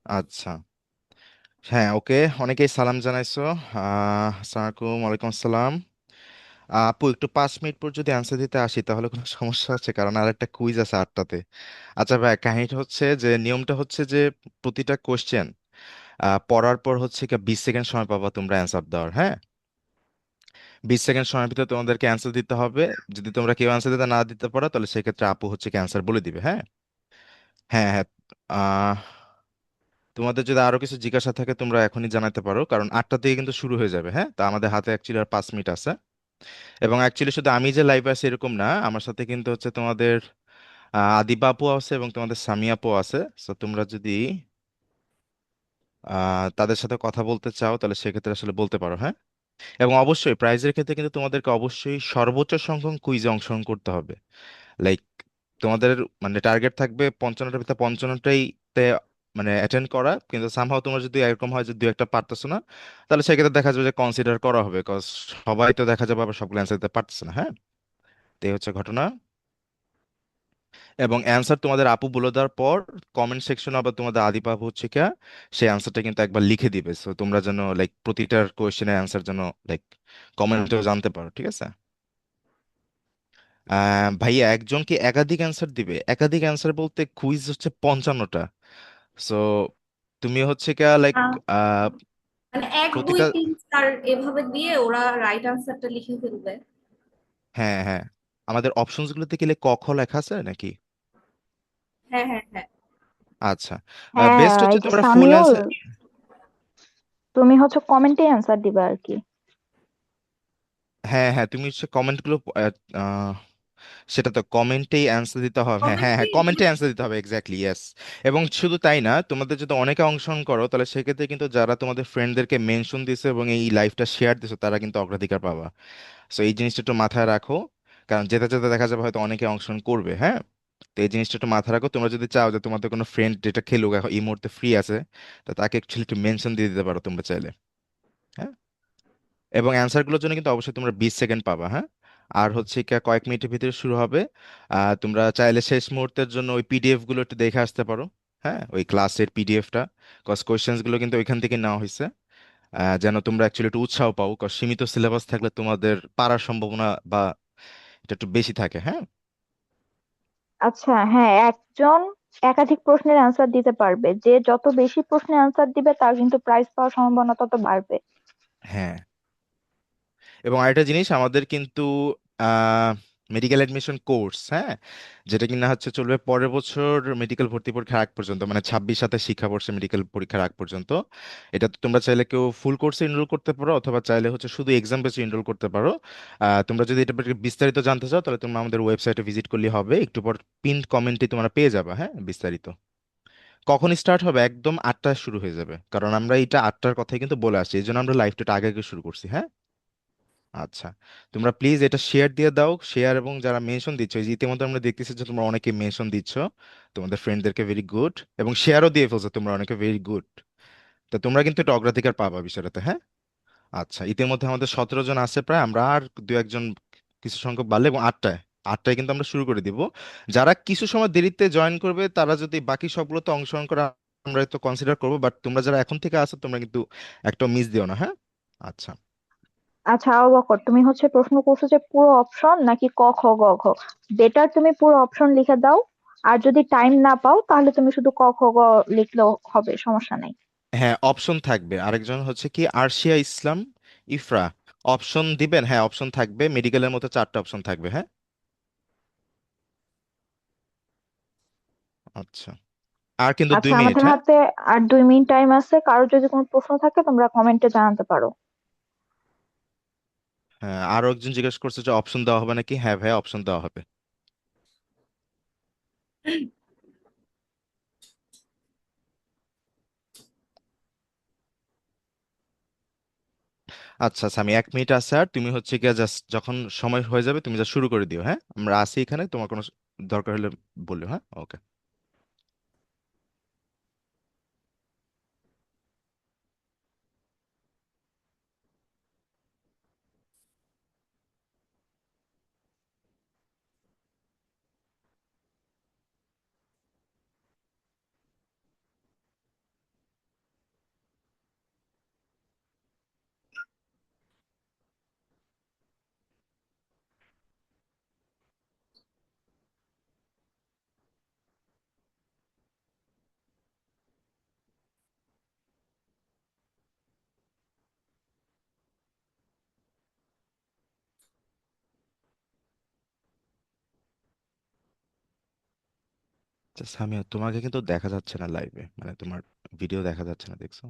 আচ্ছা। হ্যাঁ, ওকে। অনেকেই সালাম জানাইছো। আসসালামু আলাইকুম। ওয়ালাইকুম আসসালাম। আপু, একটু 5 মিনিট পর যদি অ্যান্সার দিতে আসি তাহলে কোনো সমস্যা আছে? কারণ আর একটা কুইজ আছে 8টাতে। আচ্ছা ভাই, কাহিনীটা হচ্ছে যে নিয়মটা হচ্ছে যে প্রতিটা কোশ্চেন পড়ার পর হচ্ছে কি 20 সেকেন্ড সময় পাবা তোমরা অ্যান্সার দেওয়ার। হ্যাঁ, 20 সেকেন্ড সময়ের ভিতরে তোমাদেরকে অ্যান্সার দিতে হবে। যদি তোমরা কেউ অ্যান্সার দিতে না দিতে পারো তাহলে সেক্ষেত্রে আপু হচ্ছে কি অ্যান্সার বলে দিবে। হ্যাঁ, হ্যাঁ, হ্যাঁ। আহ তোমাদের যদি আরো কিছু জিজ্ঞাসা থাকে তোমরা এখনই জানাতে পারো, কারণ 8টা থেকে কিন্তু শুরু হয়ে যাবে। হ্যাঁ, তা আমাদের হাতে অ্যাকচুয়ালি আর 5 মিনিট আছে। এবং অ্যাকচুয়ালি শুধু আমি যে লাইভে আছি এরকম না, আমার সাথে কিন্তু হচ্ছে তোমাদের আদিবা আপু আছে এবং তোমাদের সামিয়া আপু আছে। তো তোমরা যদি তাদের সাথে কথা বলতে চাও তাহলে সেক্ষেত্রে আসলে বলতে পারো। হ্যাঁ, এবং অবশ্যই প্রাইজের ক্ষেত্রে কিন্তু তোমাদেরকে অবশ্যই সর্বোচ্চ সংখ্যক কুইজে অংশগ্রহণ করতে হবে। লাইক তোমাদের মানে টার্গেট থাকবে 55টার ভিতরে 55টাই তে মানে অ্যাটেন্ড করা, কিন্তু সামহাও তোমার যদি এরকম হয় যে দু একটা পারতেছো না, তাহলে সেক্ষেত্রে দেখা যাবে যে কনসিডার করা হবে, কজ সবাই তো দেখা যাবে আবার সবগুলো অ্যান্সার দিতে পারতেছে না। হ্যাঁ, তো এই হচ্ছে ঘটনা। এবং অ্যান্সার তোমাদের আপু বলে দেওয়ার পর কমেন্ট সেকশনে আবার তোমাদের আদিপ আপু হচ্ছে কি সেই অ্যান্সারটা কিন্তু একবার লিখে দিবে, সো তোমরা যেন লাইক প্রতিটার কোয়েশ্চেনের অ্যান্সার যেন লাইক কমেন্টেও জানতে পারো। ঠিক আছে? ভাইয়া, একজন কি একাধিক অ্যান্সার দিবে? একাধিক অ্যান্সার বলতে কুইজ হচ্ছে 55টা। সো তুমি হচ্ছে কি লাইক আহ, মানে এক দুই প্রতিটা। তিন চার এভাবে দিয়ে ওরা রাইট আনসারটা লিখে ফেলবে। হ্যাঁ, হ্যাঁ। আমাদের অপশনস গুলোতে গেলে ক খ লেখা আছে নাকি? হ্যাঁ, হ্যাঁ, হ্যাঁ। আচ্ছা। হ্যাঁ, বেস্ট হচ্ছে এই যে তোমরা ফুল সামিউল, অ্যান্সার। তুমি হচ্ছে কমেন্টে অ্যান্সার দিবে আর কি। হ্যাঁ, হ্যাঁ, তুমি হচ্ছে কমেন্টগুলো সেটা তো কমেন্টেই অ্যান্সার দিতে হবে। হ্যাঁ, হ্যাঁ, হ্যাঁ, কমেন্টে কমেন্টে অ্যান্সার দিতে হবে, এক্স্যাক্টলি, ইয়েস। এবং শুধু তাই না, তোমাদের যদি অনেকে অংশগ্রহণ করো তাহলে সেক্ষেত্রে কিন্তু যারা তোমাদের ফ্রেন্ডদেরকে মেনশন দিছে এবং এই লাইভটা শেয়ার দিছে তারা কিন্তু অগ্রাধিকার পাবা। সো এই জিনিসটা একটু মাথায় রাখো, কারণ যেতে যেতে দেখা যাবে হয়তো অনেকে অংশগ্রহণ করবে। হ্যাঁ, তো এই জিনিসটা একটু মাথায় রাখো। তোমরা যদি চাও যে তোমাদের কোনো ফ্রেন্ড যেটা খেলুক এখন এই মুহূর্তে ফ্রি আছে, তো তাকে অ্যাকচুয়ালি একটু মেনশন দিয়ে দিতে পারো তোমরা চাইলে। হ্যাঁ, এবং অ্যান্সারগুলোর জন্য কিন্তু অবশ্যই তোমরা 20 সেকেন্ড পাবা। হ্যাঁ, আর হচ্ছে কি কয়েক মিনিটের ভিতরে শুরু হবে। তোমরা চাইলে শেষ মুহূর্তের জন্য ওই পিডিএফ গুলো একটু দেখে আসতে পারো। হ্যাঁ, ওই ক্লাসের পিডিএফটা, কজ কোয়েশ্চেন্স গুলো কিন্তু ওইখান থেকে নেওয়া হয়েছে। যেন তোমরা অ্যাকচুয়ালি একটু উৎসাহ পাও, কজ সীমিত সিলেবাস থাকলে তোমাদের পারার সম্ভাবনা বা এটা একটু বেশি থাকে। হ্যাঁ, আচ্ছা, হ্যাঁ, একজন একাধিক প্রশ্নের অ্যান্সার দিতে পারবে, যে যত বেশি প্রশ্নের অ্যান্সার দিবে তার কিন্তু প্রাইজ পাওয়ার সম্ভাবনা তত বাড়বে। হ্যাঁ। এবং আরেকটা জিনিস, আমাদের কিন্তু মেডিকেল অ্যাডমিশন কোর্স, হ্যাঁ, যেটা কিনা হচ্ছে চলবে পরের বছর মেডিকেল ভর্তি পরীক্ষার আগ পর্যন্ত, মানে 26-27 শিক্ষাবর্ষে মেডিকেল পরীক্ষার আগ পর্যন্ত। এটা তো তোমরা চাইলে কেউ ফুল কোর্সে এনরোল করতে পারো অথবা চাইলে হচ্ছে শুধু এক্সাম বেসে এনরোল করতে পারো। তোমরা যদি এটা বিস্তারিত জানতে চাও তাহলে তোমরা আমাদের ওয়েবসাইটে ভিজিট করলে হবে, একটু পর পিন কমেন্টে তোমরা পেয়ে যাবে। হ্যাঁ, বিস্তারিত কখন স্টার্ট হবে একদম 8টায় শুরু হয়ে যাবে, কারণ আমরা এটা 8টার কথাই কিন্তু বলে আসছি, এই জন্য আমরা লাইভটা আগে আগে শুরু করছি। হ্যাঁ, আচ্ছা। তোমরা প্লিজ এটা শেয়ার দিয়ে দাও, শেয়ার, এবং যারা মেনশন দিচ্ছ, এই যে ইতিমধ্যে আমরা দেখতেছি যে তোমরা অনেকে মেনশন দিচ্ছ তোমাদের ফ্রেন্ডদেরকে, ভেরি গুড। এবং শেয়ারও দিয়ে ফেলছো তোমরা অনেকে, ভেরি গুড। তো তোমরা কিন্তু এটা অগ্রাধিকার পাবা বিষয়টাতে। হ্যাঁ, আচ্ছা। ইতিমধ্যে আমাদের 17 জন আছে প্রায়, আমরা আর দু একজন কিছু সংখ্যক বাড়লে, এবং 8টায়, 8টায় কিন্তু আমরা শুরু করে দিব। যারা কিছু সময় দেরিতে জয়েন করবে তারা যদি বাকি সবগুলোতে অংশগ্রহণ করে আমরা তো কনসিডার করবো, বাট তোমরা যারা এখন থেকে আসো তোমরা কিন্তু একটা মিস দিও না। হ্যাঁ, আচ্ছা। আচ্ছা, আবু বকর, তুমি হচ্ছে প্রশ্ন করছো যে পুরো অপশন নাকি ক খ গ ঘ। বেটার তুমি পুরো অপশন লিখে দাও। আর যদি টাইম না পাও তাহলে তুমি শুধু ক খ গ লিখলেও হবে, সমস্যা নাই। হ্যাঁ, অপশন থাকবে। আরেকজন হচ্ছে কি আরশিয়া ইসলাম ইফরা, অপশন দিবেন? হ্যাঁ, অপশন থাকবে, মেডিকেলের মতো 4টা অপশন থাকবে। হ্যাঁ, আচ্ছা। আর কিন্তু আচ্ছা, 2 মিনিট। আমাদের হ্যাঁ, হাতে আর 2 মিনিট টাইম আছে। কারো যদি কোনো প্রশ্ন থাকে তোমরা কমেন্টে জানাতে পারো। হ্যাঁ, আরো একজন জিজ্ঞেস করছে যে অপশন দেওয়া হবে নাকি। হ্যাঁ ভাই, অপশন দেওয়া হবে। আচ্ছা, আচ্ছা, আমি 1 মিনিট আছে, আর তুমি হচ্ছে গিয়ে জাস্ট যখন সময় হয়ে যাবে তুমি যা শুরু করে দিও। হ্যাঁ, আমরা আছি এখানে, তোমার কোনো দরকার হলে বললো। হ্যাঁ, ওকে। সামিয়া, তোমাকে কিন্তু দেখা যাচ্ছে না লাইভে, মানে তোমার ভিডিও দেখা যাচ্ছে না, দেখছো?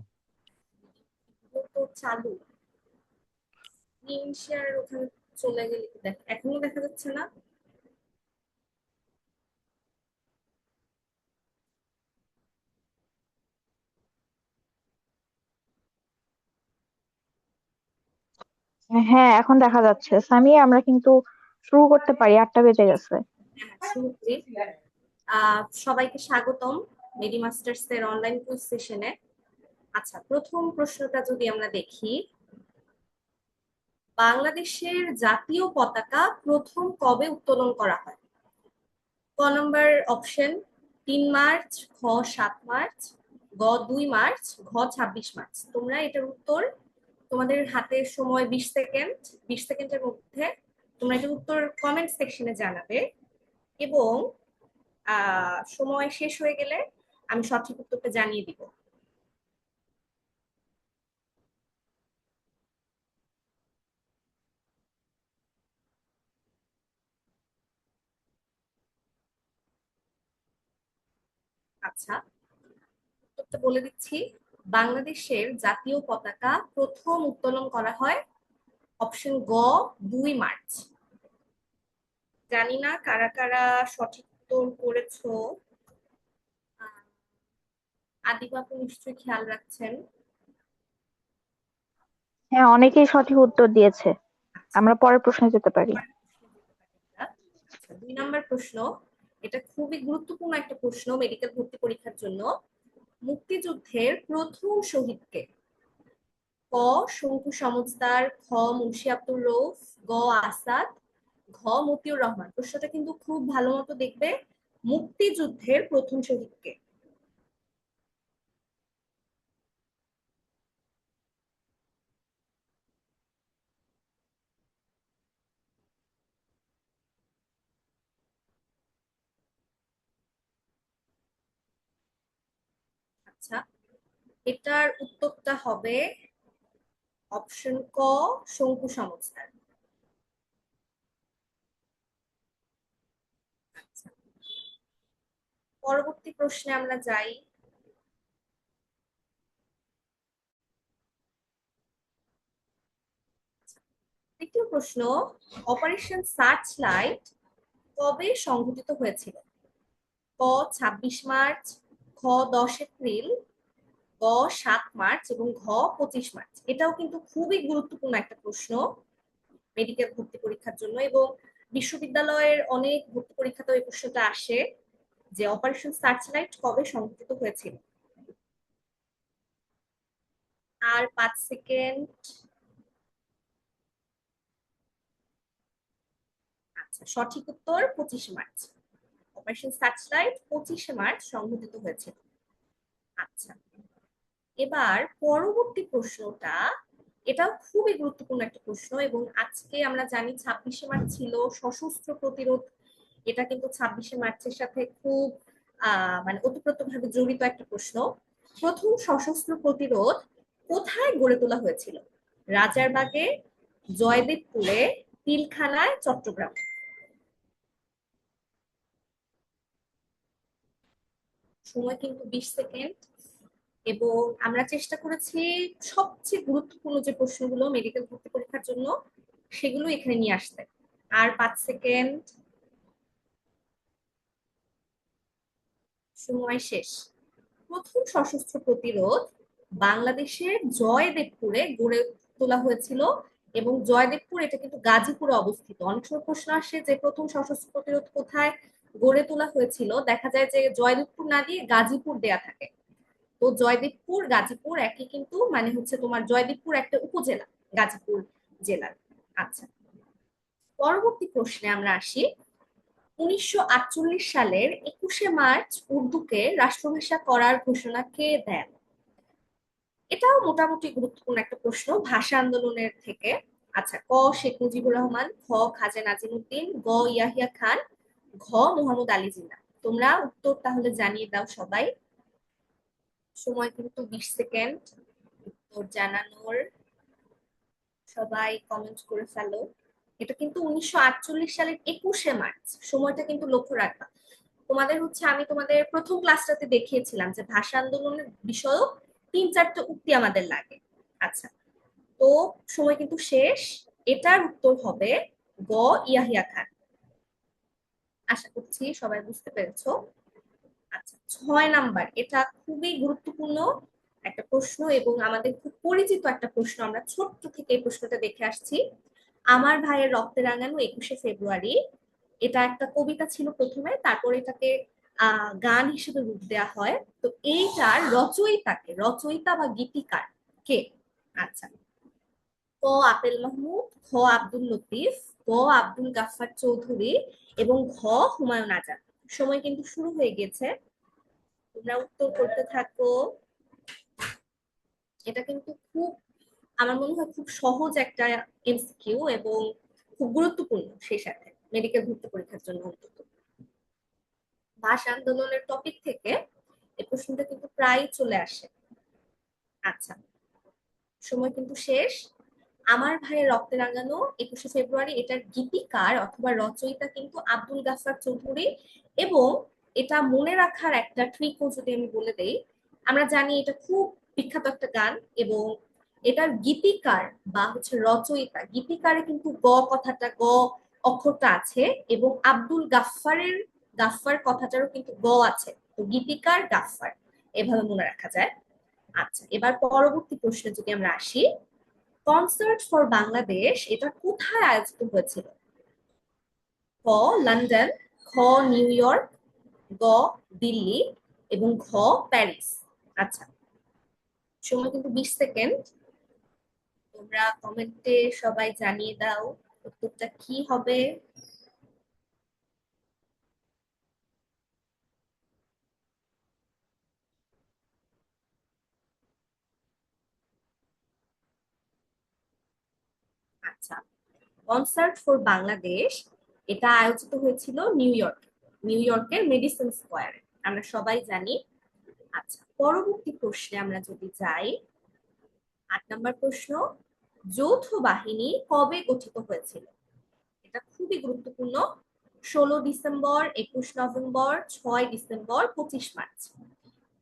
ও তো চালু, স্ক্রিন শেয়ার ওখানে চলে গেলে কি দেখ, এখনো দেখা যাচ্ছে না? হ্যাঁ, এখন দেখা যাচ্ছে। সামি, আমরা কিন্তু শুরু করতে পারি, 8টা বেজে গেছে। হ্যাঁ, শুরু করি। সবাইকে স্বাগতম মেডি মাস্টার্স এর অনলাইন কুইজ সেশনে। আচ্ছা, প্রথম প্রশ্নটা যদি আমরা দেখি, বাংলাদেশের জাতীয় পতাকা প্রথম কবে উত্তোলন করা হয়? ক নম্বর অপশন 3 মার্চ, খ 7 মার্চ, গ 2 মার্চ, ঘ 26 মার্চ। তোমরা এটার উত্তর, তোমাদের হাতে সময় 20 সেকেন্ড, 20 সেকেন্ডের মধ্যে তোমরা এটার উত্তর কমেন্ট সেকশনে জানাবে, এবং সময় শেষ হয়ে গেলে আমি সঠিক উত্তরটা জানিয়ে দিব। আচ্ছা, উত্তরটা বলে দিচ্ছি। বাংলাদেশের জাতীয় পতাকা প্রথম উত্তোলন করা হয় অপশন গ 2 মার্চ। জানি না কারা কারা সঠিক উত্তর করেছো। আহ, আদিবা আপু নিশ্চয়ই খেয়াল রাখছেন। হ্যাঁ, অনেকেই সঠিক উত্তর দিয়েছে। আচ্ছা, আমরা পরের প্রশ্নে যেতে পারি। পরের প্রশ্নে যেতে পারি আমরা। আচ্ছা, 2 নম্বর প্রশ্ন, এটা খুবই গুরুত্বপূর্ণ একটা প্রশ্ন মেডিকেল ভর্তি পরীক্ষার জন্য। মুক্তিযুদ্ধের প্রথম শহীদকে? ক শঙ্কু সমজদার, খ মুন্সি আব্দুর রউফ, গ আসাদ, ঘ মতিউর রহমান। প্রশ্নটা কিন্তু খুব ভালো মতো দেখবে। মুক্তিযুদ্ধের প্রথম শহীদকে? আচ্ছা, এটার উত্তরটা হবে অপশন ক শঙ্কু সমজদার। আচ্ছা, পরবর্তী প্রশ্নে আমরা যাই। তৃতীয় প্রশ্ন, অপারেশন সার্চ লাইট কবে সংঘটিত হয়েছিল? ক 26 মার্চ, খ 10 এপ্রিল, গ 7 মার্চ, এবং ঘ 25 মার্চ। এটাও কিন্তু খুবই গুরুত্বপূর্ণ একটা প্রশ্ন মেডিকেল ভর্তি পরীক্ষার জন্য, এবং বিশ্ববিদ্যালয়ের অনেক ভর্তি পরীক্ষাতেও এই প্রশ্নটা আসে যে অপারেশন সার্চলাইট কবে সংঘটিত হয়েছিল। আর 5 সেকেন্ড। আচ্ছা, সঠিক উত্তর 25 মার্চ। অপারেশন সার্চলাইট 25 মার্চ সংঘটিত হয়েছিল। আচ্ছা, এবার পরবর্তী প্রশ্নটা, এটাও খুবই গুরুত্বপূর্ণ একটা প্রশ্ন, এবং আজকে আমরা জানি 26 মার্চ ছিল সশস্ত্র প্রতিরোধ। এটা কিন্তু 26 মার্চের সাথে খুব মানে ওতপ্রোতভাবে জড়িত একটা প্রশ্ন। প্রথম সশস্ত্র প্রতিরোধ কোথায় গড়ে তোলা হয়েছিল? রাজারবাগে, জয়দেবপুরে, পিলখানায়, চট্টগ্রামে। সময় কিন্তু 20 সেকেন্ড, এবং আমরা চেষ্টা করেছি সবচেয়ে গুরুত্বপূর্ণ যে প্রশ্নগুলো মেডিকেল ভর্তি পরীক্ষার জন্য সেগুলো এখানে নিয়ে আসতে। আর 5 সেকেন্ড, সময় শেষ। প্রথম সশস্ত্র প্রতিরোধ বাংলাদেশের জয়দেবপুরে গড়ে তোলা হয়েছিল, এবং জয়দেবপুর এটা কিন্তু গাজীপুরে অবস্থিত। অনেক সময় প্রশ্ন আসে যে প্রথম সশস্ত্র প্রতিরোধ কোথায় গড়ে তোলা হয়েছিল, দেখা যায় যে জয়দেবপুর না দিয়ে গাজীপুর দেয়া থাকে। তো জয়দেবপুর গাজীপুর একই, কিন্তু মানে হচ্ছে তোমার জয়দেবপুর একটা উপজেলা গাজীপুর জেলার। আচ্ছা, পরবর্তী প্রশ্নে আমরা আসি। 1948 সালের 21শে মার্চ উর্দুকে রাষ্ট্রভাষা করার ঘোষণা কে দেন? এটাও মোটামুটি গুরুত্বপূর্ণ একটা প্রশ্ন ভাষা আন্দোলনের থেকে। আচ্ছা, ক শেখ মুজিবুর রহমান, খ খাজা নাজিমুদ্দিন, গ ইয়াহিয়া খান, ঘ মোহাম্মদ আলী জিন্নাহ। তোমরা উত্তর তাহলে জানিয়ে দাও সবাই। সময় কিন্তু 20 সেকেন্ড উত্তর জানানোর। সবাই কমেন্ট করে ফেলো। এটা কিন্তু 1948 সালের 21শে মার্চ, সময়টা কিন্তু লক্ষ্য রাখবা। তোমাদের হচ্ছে আমি তোমাদের প্রথম ক্লাসটাতে দেখিয়েছিলাম যে ভাষা আন্দোলনের বিষয়ক 3-4টা উক্তি আমাদের লাগে। আচ্ছা, তো সময় কিন্তু শেষ। এটার উত্তর হবে গ, ইয়াহিয়া খান। আশা করছি সবাই বুঝতে পেরেছো। আচ্ছা, 6 নাম্বার, এটা খুবই গুরুত্বপূর্ণ একটা প্রশ্ন এবং আমাদের খুব পরিচিত একটা প্রশ্ন, আমরা ছোট্ট থেকে এই প্রশ্নটা দেখে আসছি। আমার ভাইয়ের রক্তে রাঙানো 21শে ফেব্রুয়ারি, এটা একটা কবিতা ছিল প্রথমে, তারপর এটাকে গান হিসেবে রূপ দেওয়া হয়। তো এইটার রচয়িতাকে, রচয়িতা বা গীতিকার কে? আচ্ছা, ক আপেল মাহমুদ, খ আব্দুল লতিফ, গ আব্দুল গাফফার চৌধুরী এবং ঘ হুমায়ুন আজাদ। সময় কিন্তু শুরু হয়ে গেছে, তোমরা উত্তর করতে থাকো। এটা কিন্তু খুব, আমার মনে হয় খুব সহজ একটা এমসিকিউ এবং খুব গুরুত্বপূর্ণ সেই সাথে মেডিকেল ভর্তি পরীক্ষার জন্য অন্তত। ভাষা আন্দোলনের টপিক থেকে এই প্রশ্নটা কিন্তু প্রায় চলে আসে। আচ্ছা, সময় কিন্তু শেষ। আমার ভাইয়ের রক্তে রাঙানো 21শে ফেব্রুয়ারি, এটার গীতিকার অথবা রচয়িতা কিন্তু আব্দুল গাফফার চৌধুরী। এবং এটা মনে রাখার একটা ট্রিকও যদি আমি বলে দেই, আমরা জানি এটা খুব বিখ্যাত একটা গান এবং এটার গীতিকার বা হচ্ছে রচয়িতা, গীতিকারে কিন্তু গ কথাটা, গ অক্ষরটা আছে এবং আব্দুল গাফফারের, গাফফার কথাটারও কিন্তু গ আছে। তো গীতিকার গাফফার, এভাবে মনে রাখা যায়। আচ্ছা, এবার পরবর্তী প্রশ্নে যদি আমরা আসি, কনসার্ট ফর বাংলাদেশ এটা কোথায় আয়োজিত হয়েছিল? ক লন্ডন, খ নিউ ইয়র্ক, গ দিল্লি এবং ঘ প্যারিস। আচ্ছা, সময় কিন্তু 20 সেকেন্ড, তোমরা কমেন্টে সবাই জানিয়ে দাও উত্তরটা কি হবে। আচ্ছা, কনসার্ট ফর বাংলাদেশ এটা আয়োজিত হয়েছিল নিউ ইয়র্কে, নিউ ইয়র্কের মেডিসন স্কোয়ারে, আমরা সবাই জানি। আচ্ছা, পরবর্তী প্রশ্নে আমরা যদি যাই, 8 নম্বর প্রশ্ন, যৌথ বাহিনী কবে গঠিত হয়েছিল? এটা খুবই গুরুত্বপূর্ণ। 16 ডিসেম্বর, 21 নভেম্বর, 6 ডিসেম্বর, 25 মার্চ।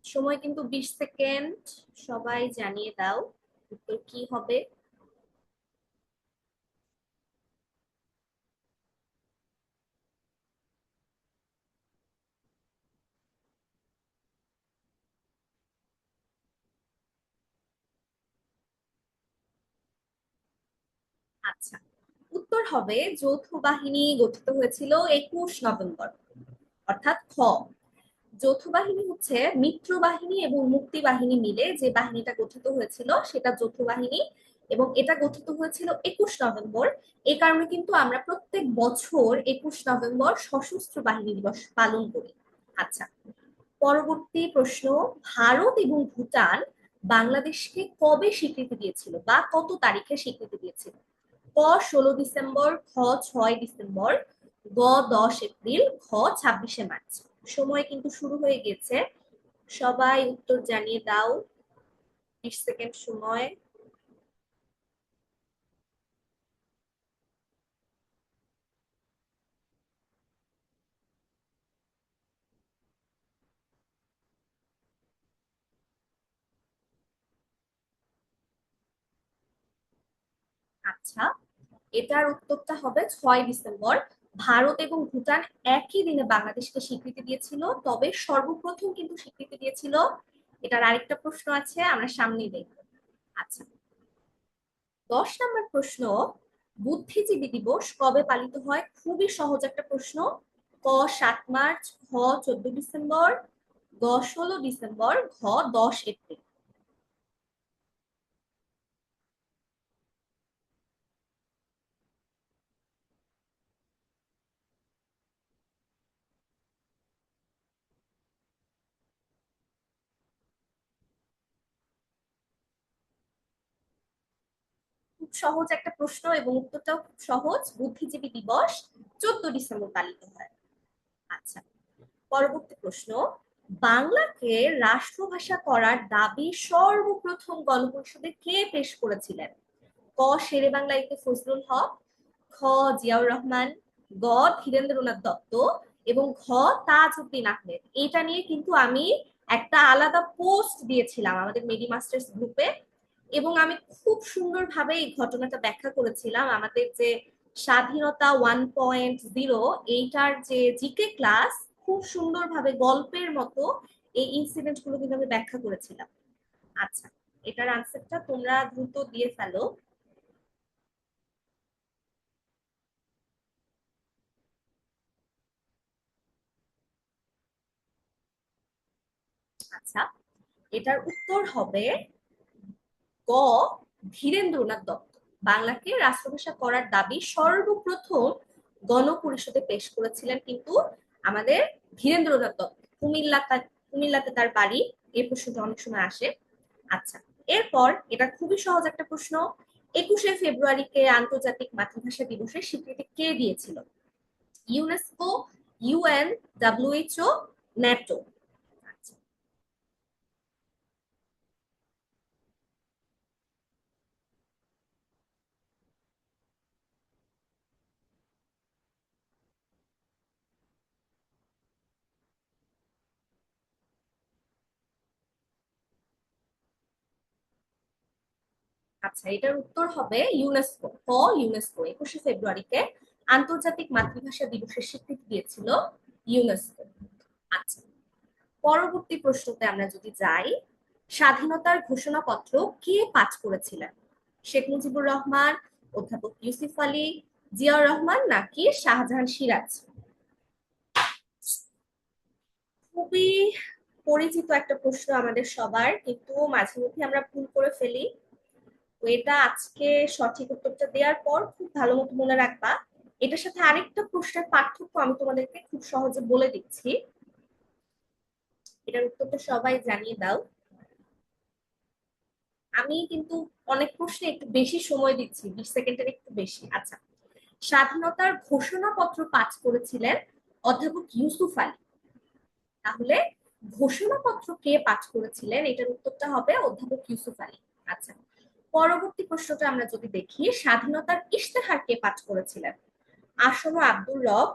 সময় কিন্তু 20 সেকেন্ড, সবাই জানিয়ে দাও উত্তর কি হবে। আচ্ছা, উত্তর হবে যৌথ বাহিনী গঠিত হয়েছিল 21 নভেম্বর, অর্থাৎ খ। যৌথ বাহিনী হচ্ছে মিত্র বাহিনী এবং মুক্তি বাহিনী মিলে যে বাহিনীটা গঠিত হয়েছিল সেটা যৌথ বাহিনী, এবং এটা গঠিত হয়েছিল 21 নভেম্বর। এই কারণে কিন্তু আমরা প্রত্যেক বছর 21 নভেম্বর সশস্ত্র বাহিনী দিবস পালন করি। আচ্ছা, পরবর্তী প্রশ্ন, ভারত এবং ভুটান বাংলাদেশকে কবে স্বীকৃতি দিয়েছিল বা কত তারিখে স্বীকৃতি দিয়েছিল? ক 16 ডিসেম্বর, খ 6 ডিসেম্বর, গ 10 এপ্রিল, ঘ 26 মার্চ। সময় কিন্তু শুরু হয়ে গেছে, সবাই উত্তর জানিয়ে দাও। 20 সেকেন্ড সময়। আচ্ছা, এটার উত্তরটা হবে 6 ডিসেম্বর। ভারত এবং ভুটান একই দিনে বাংলাদেশকে স্বীকৃতি দিয়েছিল, তবে সর্বপ্রথম কিন্তু স্বীকৃতি দিয়েছিল, এটার আরেকটা প্রশ্ন আছে, আমরা সামনেই দেখব। আচ্ছা, 10 নম্বর প্রশ্ন, বুদ্ধিজীবী দিবস কবে পালিত হয়? খুবই সহজ একটা প্রশ্ন। ক 7 মার্চ, খ 14 ডিসেম্বর, গ 16 ডিসেম্বর, ঘ 10 এপ্রিল। খুব সহজ একটা প্রশ্ন এবং উত্তরটাও খুব সহজ, বুদ্ধিজীবী দিবস 14 ডিসেম্বর পালিত হয়। আচ্ছা, পরবর্তী প্রশ্ন, বাংলাকে রাষ্ট্রভাষা করার দাবি সর্বপ্রথম গণপরিষদে কে পেশ করেছিলেন? ক শেরে বাংলা ইকে ফজলুল হক, খ জিয়াউর রহমান, গ ধীরেন্দ্রনাথ দত্ত এবং ঘ তাজউদ্দিন আহমেদ। এটা নিয়ে কিন্তু আমি একটা আলাদা পোস্ট দিয়েছিলাম আমাদের মেডি মাস্টার্স গ্রুপে, এবং আমি খুব সুন্দরভাবে এই ঘটনাটা ব্যাখ্যা করেছিলাম। আমাদের যে স্বাধীনতা 1.0 এইটার যে জিকে ক্লাস, খুব সুন্দরভাবে গল্পের মতো এই ইনসিডেন্ট গুলো কিন্তু আমি ব্যাখ্যা করেছিলাম। আচ্ছা, এটার আনসারটা তোমরা দ্রুত দিয়ে ফেলো। আচ্ছা, এটার উত্তর হবে গ, ধীরেন্দ্রনাথ দত্ত। বাংলাকে রাষ্ট্রভাষা করার দাবি সর্বপ্রথম গণপরিষদে পেশ করেছিলেন কিন্তু আমাদের ধীরেন্দ্রনাথ দত্ত। কুমিল্লাতে তার বাড়ি। এই প্রশ্নটা অনেক সময় আসে। আচ্ছা, এরপর এটা খুবই সহজ একটা প্রশ্ন। 21শে ফেব্রুয়ারিকে আন্তর্জাতিক মাতৃভাষা দিবসের স্বীকৃতি কে দিয়েছিল? UNESCO, UN, WHO, NATO? আচ্ছা, এটার উত্তর হবে ইউনেস্কো। ইউনেস্কো 21শে ফেব্রুয়ারিকে আন্তর্জাতিক মাতৃভাষা দিবসের স্বীকৃতি দিয়েছিল ইউনেস্কো। আচ্ছা, পরবর্তী প্রশ্নতে আমরা যদি যাই, স্বাধীনতার ঘোষণাপত্র কে পাঠ করেছিলেন? শেখ মুজিবুর রহমান, অধ্যাপক ইউসুফ আলী, জিয়াউর রহমান, নাকি শাহজাহান সিরাজ? খুবই পরিচিত একটা প্রশ্ন আমাদের সবার, কিন্তু মাঝে মধ্যে আমরা ভুল করে ফেলি। তো এটা আজকে সঠিক উত্তরটা দেওয়ার পর খুব ভালো মতো মনে রাখবা। এটার সাথে আরেকটা প্রশ্নের পার্থক্য আমি তোমাদেরকে খুব সহজে বলে দিচ্ছি, এটার উত্তরটা সবাই জানিয়ে দাও। আমি কিন্তু অনেক প্রশ্নে একটু বেশি সময় দিচ্ছি, 20 সেকেন্ডের একটু বেশি। আচ্ছা, স্বাধীনতার ঘোষণাপত্র পাঠ করেছিলেন অধ্যাপক ইউসুফ আলী। তাহলে ঘোষণাপত্র কে পাঠ করেছিলেন, এটার উত্তরটা হবে অধ্যাপক ইউসুফ আলী। আচ্ছা, পরবর্তী প্রশ্নটা আমরা যদি দেখি, স্বাধীনতার ইশতেহার কে পাঠ করেছিলেন? আসম আব্দুর রব,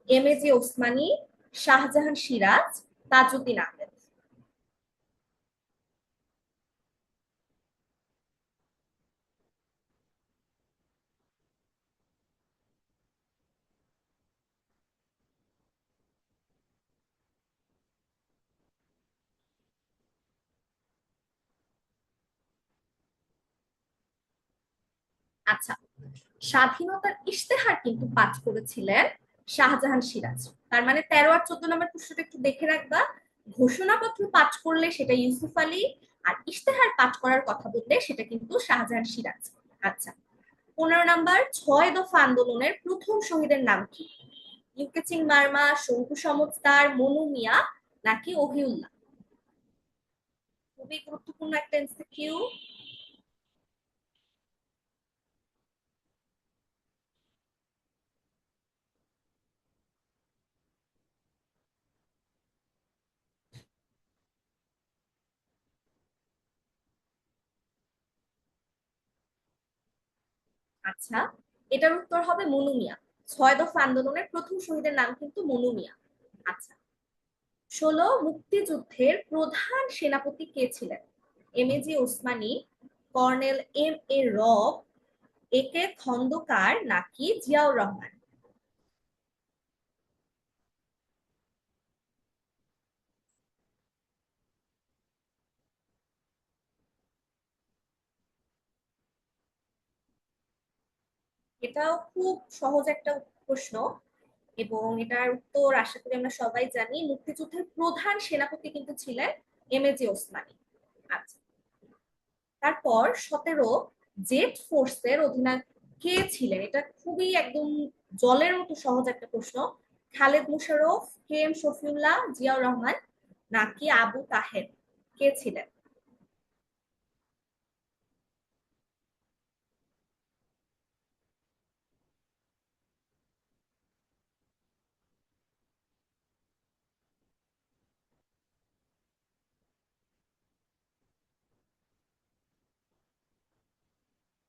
এম এ জি ওসমানী, শাহজাহান সিরাজ, তাজউদ্দিন আহমেদ? আচ্ছা, স্বাধীনতার ইশতেহার কিন্তু পাঠ করেছিলেন শাহজাহান সিরাজ। তার মানে 13 আর 14 নম্বর প্রশ্নটা একটু দেখে রাখবা। ঘোষণাপত্র পাঠ করলে সেটা ইউসুফ আলী, আর ইশতেহার পাঠ করার কথা বললে সেটা কিন্তু শাহজাহান সিরাজ। আচ্ছা, 15 নম্বর, 6 দফা আন্দোলনের প্রথম শহীদের নাম কি? ইউকে সিং মার্মা, শঙ্কু সমজদার, মনু মিয়া, নাকি ওহিউল্লাহ? খুবই গুরুত্বপূর্ণ একটা এমসিকিউ। আচ্ছা, এটার উত্তর হবে মনু মিয়া। 6 দফা আন্দোলনের প্রথম শহীদের নাম কিন্তু মনু মিয়া। আচ্ছা, মুক্তিযুদ্ধের প্রধান সেনাপতি কে ছিলেন? M A G Osmani, colonel M A রব, এ কে খন্দকার, নাকি জিয়াউর রহমান? এটাও খুব সহজ একটা প্রশ্ন, এবং এটার উত্তর আশা করি আমরা সবাই জানি। মুক্তিযুদ্ধের প্রধান সেনাপতি কিন্তু ছিলেন এম এ জি ওসমানী। আচ্ছা, তারপর 17 জেট ফোর্সের অধিনায়ক কে ছিলেন? এটা খুবই একদম জলের মতো সহজ একটা প্রশ্ন। খালেদ মুশাররফ, কে এম শফিউল্লাহ, জিয়াউর রহমান, নাকি আবু তাহের? কে ছিলেন?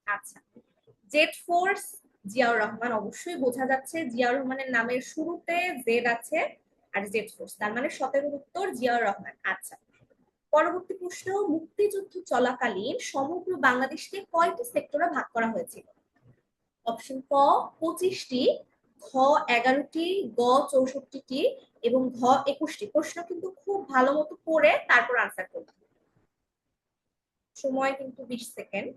আচ্ছা, জেট ফোর্স জিয়াউর রহমান, অবশ্যই বোঝা যাচ্ছে জিয়াউর রহমানের নামের শুরুতে জেড আছে আর জেড ফোর্স, তার মানে 17 উত্তর জিয়াউর রহমান। আচ্ছা, পরবর্তী প্রশ্ন, মুক্তিযুদ্ধ চলাকালীন সমগ্র বাংলাদেশকে কয়টি সেক্টরে ভাগ করা হয়েছিল? অপশন ক 25টি, খ 11টি, গ 64টি এবং ঘ 21টি। প্রশ্ন কিন্তু খুব ভালো মতো পড়ে তারপর আনসার করতে হবে। সময় কিন্তু 20 সেকেন্ড।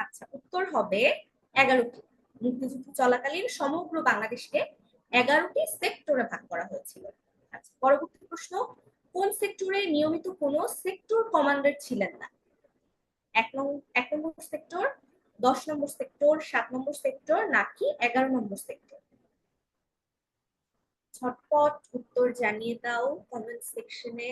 আচ্ছা, উত্তর হবে 11টি। মুক্তিযুদ্ধ চলাকালীন সমগ্র বাংলাদেশকে 11টি সেক্টরে ভাগ করা হয়েছিল। আচ্ছা, পরবর্তী প্রশ্ন, কোন সেক্টরে নিয়মিত কোনো সেক্টর কমান্ডার ছিলেন না? এক নম্বর সেক্টর, 10 নম্বর সেক্টর, 7 নম্বর সেক্টর নাকি 11 নম্বর সেক্টর? ঝটপট উত্তর জানিয়ে দাও কমেন্ট সেকশনে।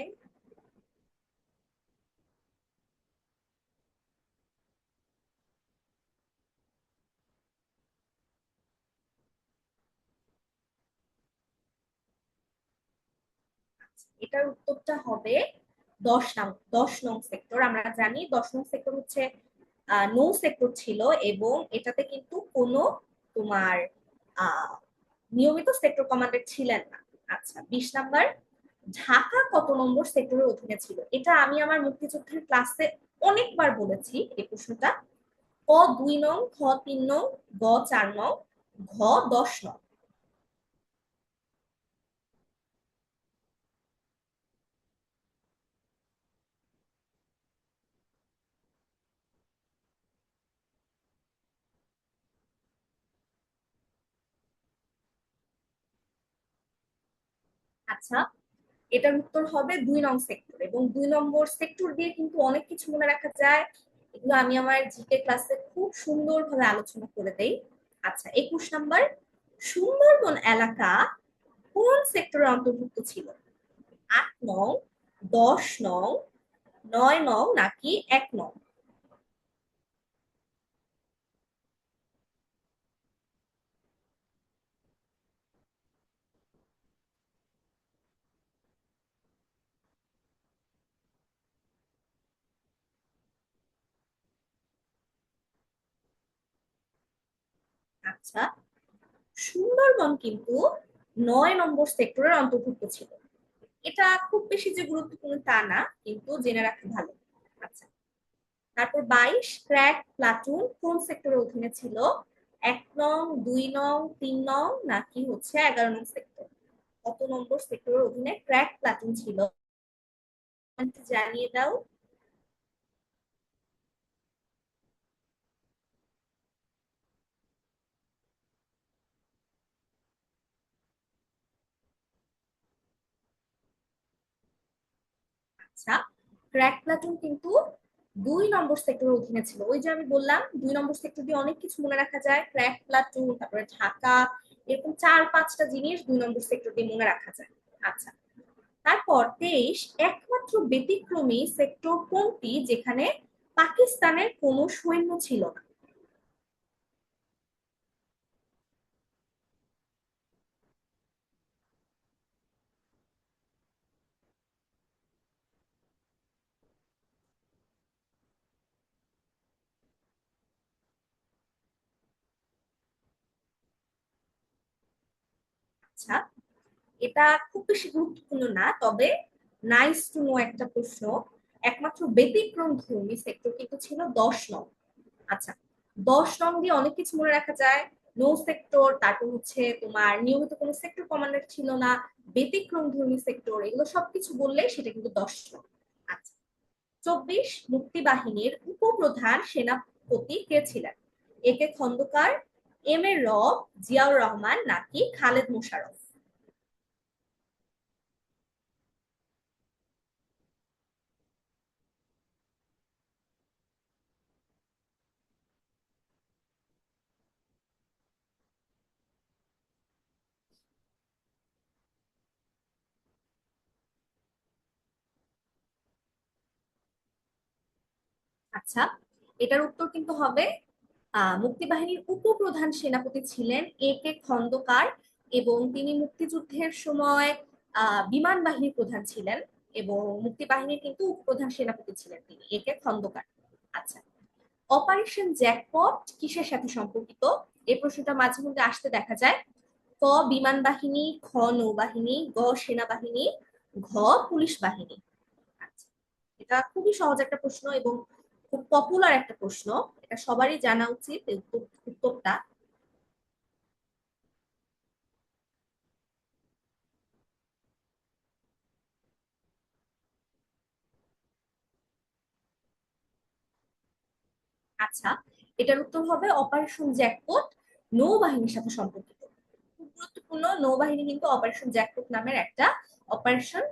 এটার উত্তরটা হবে 10 নং সেক্টর। আমরা জানি 10 নং সেক্টর হচ্ছে নৌ সেক্টর ছিল এবং এটাতে কিন্তু কোনো তোমার আহ নিয়মিত সেক্টর কমান্ডার ছিলেন না। আচ্ছা, 20 নাম্বার, ঢাকা কত নম্বর সেক্টরের অধীনে ছিল? এটা আমি আমার মুক্তিযুদ্ধের ক্লাসে অনেকবার বলেছি এই প্রশ্নটা। ক 2 নং, খ 3 নং, গ 4 নং, ঘ 10 নং। আচ্ছা, এটার উত্তর হবে 2 নং সেক্টর এবং 2 নম্বর সেক্টর দিয়ে কিন্তু অনেক কিছু মনে রাখা যায়। এগুলো আমি আমার জিকে ক্লাসে খুব সুন্দরভাবে আলোচনা করে দেই। আচ্ছা, 21 নাম্বার, সুন্দরবন এলাকা কোন সেক্টরের অন্তর্ভুক্ত ছিল? 8 নং, 10 নং, 9 নং নাকি 1 নং? আচ্ছা, সুন্দরবন কিন্তু 9 নম্বর সেক্টরের অন্তর্ভুক্ত ছিল। এটা খুব বেশি যে গুরুত্বপূর্ণ তা না, কিন্তু জেনে রাখা ভালো। আচ্ছা, তারপর 22, ক্র্যাক প্লাটুন কোন সেক্টরের অধীনে ছিল? 1 নং, 2 নং, 3 নং নাকি হচ্ছে 11 নং সেক্টর? কত নম্বর সেক্টরের অধীনে ক্র্যাক প্লাটুন ছিল? জানিয়ে দাও। আচ্ছা, ক্র্যাক প্লাটুন কিন্তু 2 নম্বর সেক্টরের অধীনে ছিল। ওই যে আমি বললাম 2 নম্বর সেক্টর দিয়ে অনেক কিছু মনে রাখা যায়, ক্র্যাক প্লাটুন, তারপরে ঢাকা, এরকম 4-5টা জিনিস 2 নম্বর সেক্টর দিয়ে মনে রাখা যায়। আচ্ছা, তারপর 23, একমাত্র ব্যতিক্রমী সেক্টর কোনটি যেখানে পাকিস্তানের কোনো সৈন্য ছিল না? আচ্ছা, এটা খুব বেশি গুরুত্বপূর্ণ না, তবে নাইস টু নো একটা প্রশ্ন। একমাত্র ব্যতিক্রম ধর্মী সেক্টর কিন্তু ছিল 10 নং। আচ্ছা, 10 নং দিয়ে অনেক কিছু মনে রাখা যায়, নো সেক্টর, তারপর হচ্ছে তোমার নিয়মিত কোনো সেক্টর কমান্ডার ছিল না, ব্যতিক্রম ধর্মী সেক্টর, এগুলো সবকিছু বললে সেটা কিন্তু 10 নং। আচ্ছা, 24, মুক্তিবাহিনীর উপপ্রধান সেনাপতি কে ছিলেন? এ কে খন্দকার, এম এ রব, জিয়াউর রহমান নাকি খালেদ মোশাররফ? আচ্ছা, এটার উত্তর কিন্তু হবে মুক্তিবাহিনীর উপপ্রধান সেনাপতি ছিলেন এ কে খন্দকার এবং তিনি মুক্তিযুদ্ধের সময় বিমান বাহিনীর প্রধান ছিলেন এবং মুক্তিবাহিনীর কিন্তু উপপ্রধান সেনাপতি ছিলেন তিনি, একে খন্দকার। আচ্ছা, অপারেশন জ্যাকপট কিসের সাথে সম্পর্কিত? এই প্রশ্নটা মাঝে মধ্যে আসতে দেখা যায়। ক বিমান বাহিনী, খ নৌবাহিনী, গ সেনাবাহিনী, ঘ পুলিশ বাহিনী। আচ্ছা, এটা খুবই সহজ একটা প্রশ্ন এবং খুব পপুলার একটা প্রশ্ন, এটা সবারই জানা উচিত উত্তরটা। আচ্ছা, এটার উত্তর হবে অপারেশন জ্যাকপট নৌবাহিনীর সাথে সম্পর্কিত। খুব গুরুত্বপূর্ণ, নৌবাহিনী কিন্তু অপারেশন জ্যাকপট নামের একটা অপারেশন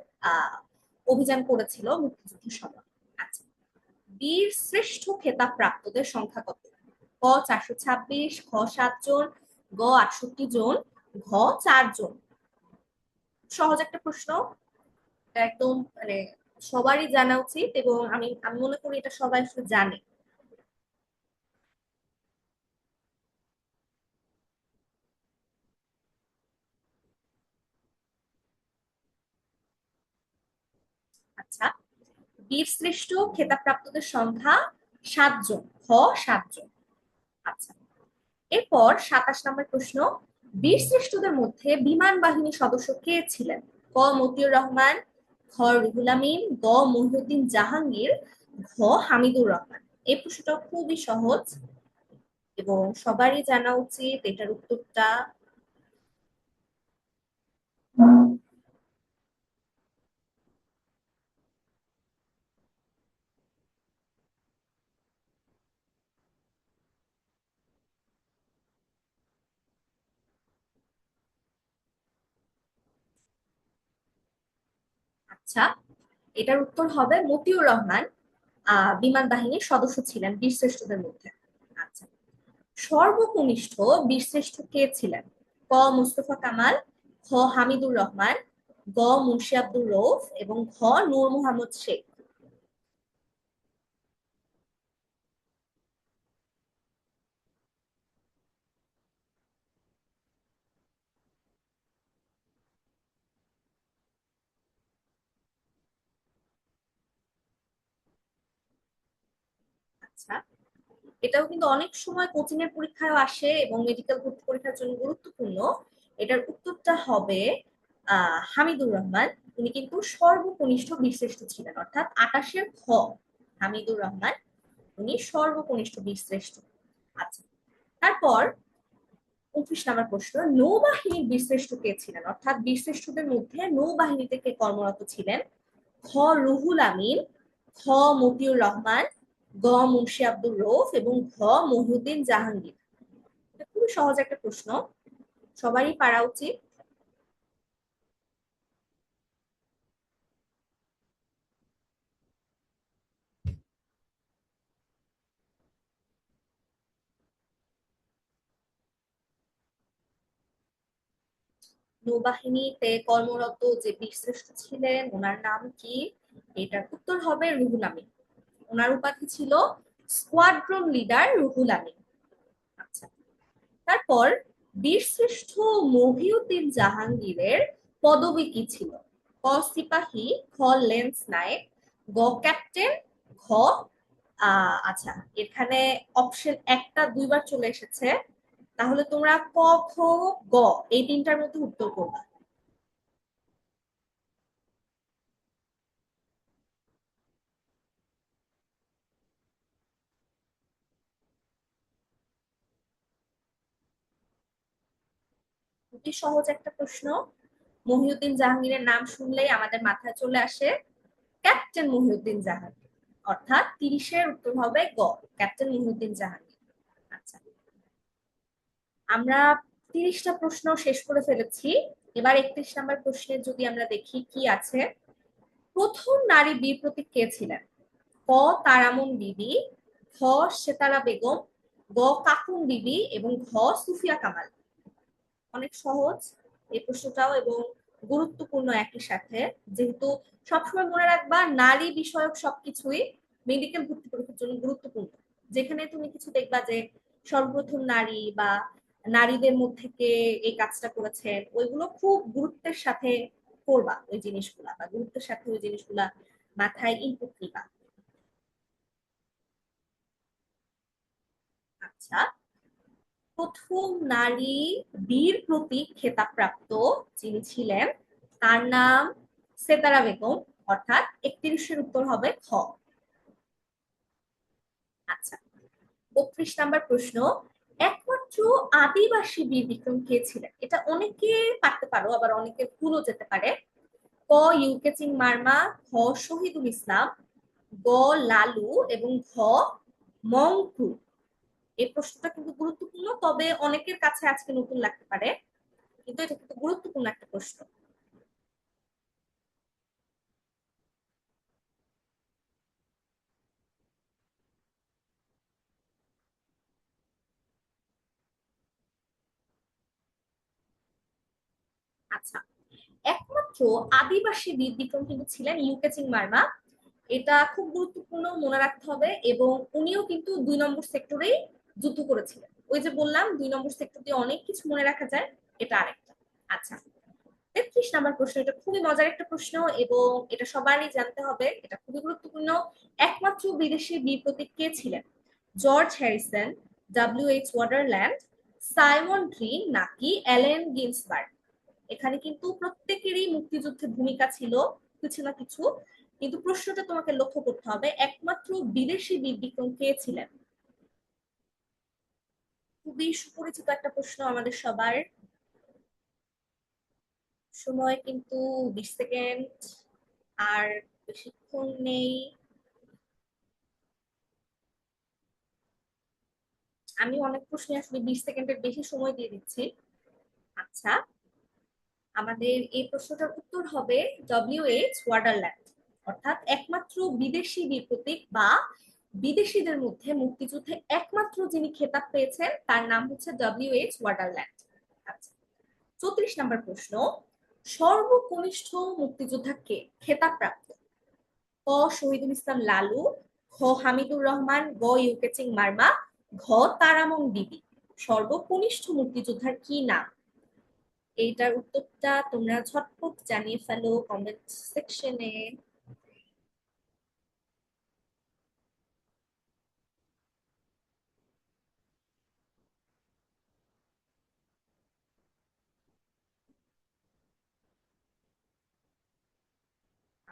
অভিযান করেছিল মুক্তিযুদ্ধের সময়। আচ্ছা, বীর শ্রেষ্ঠ খেতাব প্রাপ্তদের সংখ্যা কত? ক 426, খ 7 জন, গ 68 জন, ঘ 4 জন। সহজ একটা প্রশ্ন, এটা একদম মানে সবারই জানা উচিত এবং আমি আমি মনে করি এটা সবাই আসলে জানে। আচ্ছা, বীরশ্রেষ্ঠ খেতাবপ্রাপ্তদের সংখ্যা 7 জন, খ 7 জন। আচ্ছা, এরপর 27 নম্বর প্রশ্ন, বীরশ্রেষ্ঠদের মধ্যে বিমান বাহিনীর সদস্য কে ছিলেন? ক মতিউর রহমান, খ রুহুল আমিন, গ মহিউদ্দিন জাহাঙ্গীর, ঘ হামিদুর রহমান। এই প্রশ্নটা খুবই সহজ এবং সবারই জানা উচিত এটার উত্তরটা। আচ্ছা, এটার উত্তর হবে মতিউর রহমান বিমান বাহিনীর সদস্য ছিলেন বীরশ্রেষ্ঠদের মধ্যে। আচ্ছা, সর্বকনিষ্ঠ বীরশ্রেষ্ঠ কে ছিলেন? ক মুস্তফা কামাল, খ হামিদুর রহমান, গ মুন্সি আব্দুর রউফ এবং ঘ নূর মোহাম্মদ শেখ। আচ্ছা, এটাও কিন্তু অনেক সময় কোচিং এর পরীক্ষায় আসে এবং মেডিকেল ভর্তি পরীক্ষার জন্য গুরুত্বপূর্ণ। এটার উত্তরটা হবে হামিদুর রহমান। উনি কিন্তু সর্বকনিষ্ঠ বীরশ্রেষ্ঠ ছিলেন, অর্থাৎ 28-এর খ, হামিদুর রহমান উনি সর্বকনিষ্ঠ বীরশ্রেষ্ঠ। আচ্ছা, তারপর 29 নম্বর প্রশ্ন, নৌবাহিনীর বীরশ্রেষ্ঠ কে ছিলেন? অর্থাৎ বীরশ্রেষ্ঠদের মধ্যে নৌবাহিনীতে কে কর্মরত ছিলেন? খ রুহুল আমিন, খ মতিউর রহমান, গ মুন্সি আব্দুর রউফ এবং ঘ মহিউদ্দিন জাহাঙ্গীর। এটা খুবই সহজ একটা প্রশ্ন, সবারই পারা উচিত। নৌবাহিনীতে কর্মরত যে বীরশ্রেষ্ঠ ছিলেন ওনার নাম কি? এটার উত্তর হবে রুহুল আমিন। ওনার উপাধি ছিল স্কোয়াড্রন লিডার রুহুল আমিন। আচ্ছা, তারপর বীরশ্রেষ্ঠ মহিউদ্দিন জাহাঙ্গীরের পদবি কি ছিল? ক সিপাহী, খ লেন্স নায়েক, গ ক্যাপ্টেন, ঘ আচ্ছা, এখানে অপশন একটা দুইবার চলে এসেছে, তাহলে তোমরা ক খ গ এই তিনটার মধ্যে উত্তর করবা। খুবই সহজ একটা প্রশ্ন, মহিউদ্দিন জাহাঙ্গীরের নাম শুনলেই আমাদের মাথায় চলে আসে ক্যাপ্টেন মহিউদ্দিন জাহাঙ্গীর, অর্থাৎ 30-এর উত্তর হবে গ ক্যাপ্টেন মহিউদ্দিন জাহাঙ্গীর। আচ্ছা, আমরা 30টা প্রশ্ন শেষ করে ফেলেছি। এবার 31 নম্বর প্রশ্নে যদি আমরা দেখি কি আছে। প্রথম নারী বীর প্রতীক কে ছিলেন? ক তারামন বিবি, খ সেতারা বেগম, গ কাকুন বিবি এবং ঘ সুফিয়া কামাল। অনেক সহজ এই প্রশ্নটাও এবং গুরুত্বপূর্ণ একই সাথে, যেহেতু সবসময় মনে রাখবা নারী বিষয়ক সবকিছুই মেডিকেল ভর্তি পরীক্ষার জন্য গুরুত্বপূর্ণ। যেখানে তুমি কিছু দেখবা যে সর্বপ্রথম নারী বা নারীদের মধ্যে কে এই কাজটা করেছেন, ওইগুলো খুব গুরুত্বের সাথে করবা, ওই জিনিসগুলা বা গুরুত্বের সাথে ওই জিনিসগুলা মাথায় ইনপুট নিবা। আচ্ছা, প্রথম নারী বীর প্রতীক খেতাবপ্রাপ্ত যিনি ছিলেন তার নাম সেতারা বেগম, অর্থাৎ 31-এর উত্তর হবে খ। আচ্ছা, 32 নাম্বার প্রশ্ন, একমাত্র আদিবাসী বীর বিক্রম কে ছিলেন? এটা অনেকে পারতে পারো, আবার অনেকে ভুলও যেতে পারে। ক ইউকে চিং মার্মা, খ শহীদুল ইসলাম, গ লালু এবং ঘ মংকু। এই প্রশ্নটা কিন্তু গুরুত্বপূর্ণ, তবে অনেকের কাছে আজকে নতুন লাগতে পারে, কিন্তু এটা কিন্তু গুরুত্বপূর্ণ একটা প্রশ্ন। আচ্ছা, একমাত্র আদিবাসী বীর বিক্রম কিন্তু ছিলেন ইউকে চিং মার্মা। এটা খুব গুরুত্বপূর্ণ, মনে রাখতে হবে। এবং উনিও কিন্তু 2 নম্বর সেক্টরেই যুদ্ধ করেছিলেন। ওই যে বললাম 2 নম্বর সেক্টর দিয়ে অনেক কিছু মনে রাখা যায়, এটা আরেকটা। আচ্ছা, 33 নাম্বার প্রশ্ন, এটা খুবই মজার একটা প্রশ্ন এবং এটা সবারই জানতে হবে, এটা খুবই গুরুত্বপূর্ণ। একমাত্র বিদেশি বীর প্রতীক কে ছিলেন? জর্জ হ্যারিসন, ডব্লিউ.এইচ ওয়াটারল্যান্ড, সাইমন গ্রিন নাকি অ্যালেন গিন্সবার্গ? এখানে কিন্তু প্রত্যেকেরই মুক্তিযুদ্ধে ভূমিকা ছিল কিছু না কিছু, কিন্তু প্রশ্নটা তোমাকে লক্ষ্য করতে হবে একমাত্র বিদেশি বীর বিক্রম কে ছিলেন। খুবই সুপরিচিত একটা প্রশ্ন আমাদের সবার। সময় কিন্তু 20 সেকেন্ড, আর বেশিক্ষণ নেই। আমি অনেক প্রশ্নে আসলে 20 সেকেন্ডের বেশি সময় দিয়ে দিচ্ছি। আচ্ছা, আমাদের এই প্রশ্নটার উত্তর হবে ডব্লিউ.এইচ ওয়াটারল্যান্ড, অর্থাৎ একমাত্র বিদেশি বীর প্রতীক বা বিদেশিদের মধ্যে মুক্তিযুদ্ধে একমাত্র যিনি খেতাব পেয়েছেন তার নাম হচ্ছে ডব্লিউ.এইচ ওয়াটারল্যান্ড। আচ্ছা, 34 নাম্বার প্রশ্ন, সর্বকনিষ্ঠ মুক্তিযোদ্ধা কে খেতাব প্রাপ্ত? ক শহীদুল ইসলাম লালু, খ হামিদুর রহমান, গ ইউকে চিং মার্মা, ঘ তারামন বিবি। সর্বকনিষ্ঠ মুক্তিযোদ্ধার কি নাম? এইটার উত্তরটা তোমরা ঝটপট জানিয়ে ফেলো কমেন্ট সেকশনে।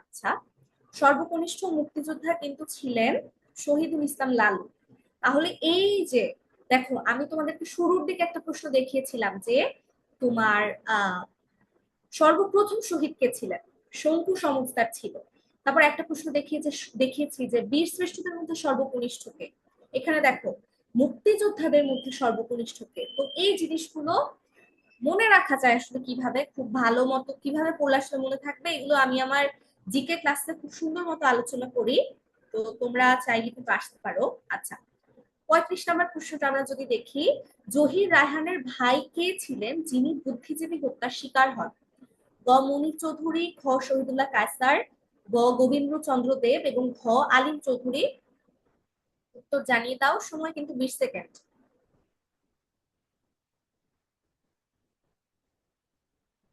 আচ্ছা, সর্বকনিষ্ঠ মুক্তিযোদ্ধা কিন্তু ছিলেন শহীদুল ইসলাম লালু। তাহলে এই যে দেখো, আমি তোমাদেরকে শুরুর দিকে একটা প্রশ্ন দেখিয়েছিলাম যে তোমার সর্বপ্রথম শহীদ কে ছিলেন? শঙ্কু সমজদার ছিল। তারপর একটা প্রশ্ন দেখিয়েছি যে বীর শ্রেষ্ঠদের মধ্যে সর্বকনিষ্ঠ কে। এখানে দেখো মুক্তিযোদ্ধাদের মধ্যে সর্বকনিষ্ঠ কে। তো এই জিনিসগুলো মনে রাখা যায় আসলে কিভাবে, খুব ভালো মতো কিভাবে পড়লে আসলে মনে থাকবে, এগুলো আমি আমার জিকে ক্লাসে খুব সুন্দর মতো আলোচনা করি। তো তোমরা চাইলে কিন্তু আসতে পারো। আচ্ছা, 35 নাম্বার প্রশ্নটা আমরা যদি দেখি, জহির রায়হানের ভাই কে ছিলেন যিনি বুদ্ধিজীবী হত্যার শিকার হন? গ মুনীর চৌধুরী, খ শহীদুল্লাহ কায়সার, গ গোবিন্দ চন্দ্র দেব এবং ঘ আলিম চৌধুরী। উত্তর জানিয়ে দাও, সময় কিন্তু 20 সেকেন্ড।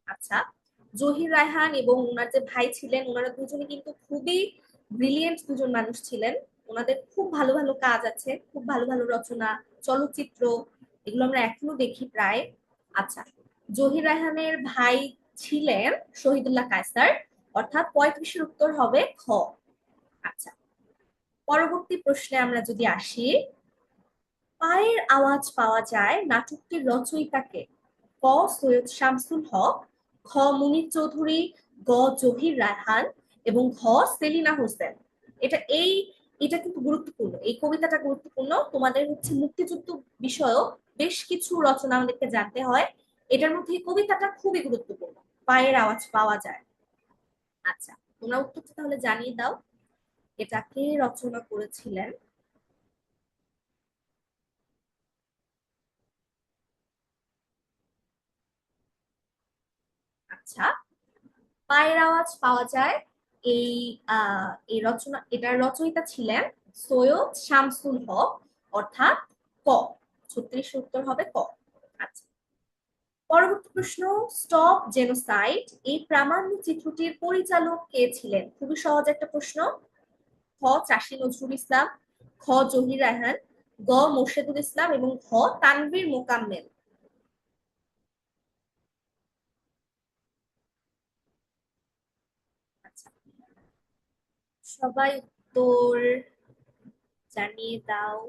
আচ্ছা, জহির রায়হান এবং ওনার যে ভাই ছিলেন, ওনারা দুজনে কিন্তু খুবই ব্রিলিয়েন্ট দুজন মানুষ ছিলেন। ওনাদের খুব ভালো ভালো কাজ আছে, খুব ভালো ভালো রচনা, চলচ্চিত্র, এগুলো আমরা এখনো দেখি প্রায়। আচ্ছা, জহির রায়হানের ভাই ছিলেন শহীদুল্লাহ কায়সার, অর্থাৎ 35-এর উত্তর হবে খ। আচ্ছা, পরবর্তী প্রশ্নে আমরা যদি আসি, পায়ের আওয়াজ পাওয়া যায় নাটকটির রচয়িতাকে? ক সৈয়দ শামসুল হক, খ মুনীর চৌধুরী, গ জহির রায়হান এবং ঘ সেলিনা হোসেন। এটা কিন্তু গুরুত্বপূর্ণ, এই কবিতাটা গুরুত্বপূর্ণ। তোমাদের হচ্ছে মুক্তিযুদ্ধ বিষয়ক বেশ কিছু রচনা আমাদেরকে জানতে হয়, এটার মধ্যে এই কবিতাটা খুবই গুরুত্বপূর্ণ, পায়ের আওয়াজ পাওয়া যায়। আচ্ছা, তোমরা উত্তরটা তাহলে জানিয়ে দাও, এটা কে রচনা করেছিলেন? আচ্ছা, পায়ের আওয়াজ পাওয়া যায়, এই এটার রচয়িতা ছিলেন সৈয়দ শামসুল হক, অর্থাৎ ক। 36 উত্তর হবে ক। আচ্ছা, পরবর্তী প্রশ্ন, স্টপ জেনোসাইড এই প্রামাণ্য চিত্রটির পরিচালক কে ছিলেন? খুবই সহজ একটা প্রশ্ন। খ চাষী নজরুল ইসলাম, খ জহির রায়হান, গ মোর্শেদুল ইসলাম এবং ঘ তানভীর মোকাম্মেল। আচ্ছা, সবাই উত্তর জানিয়ে দাও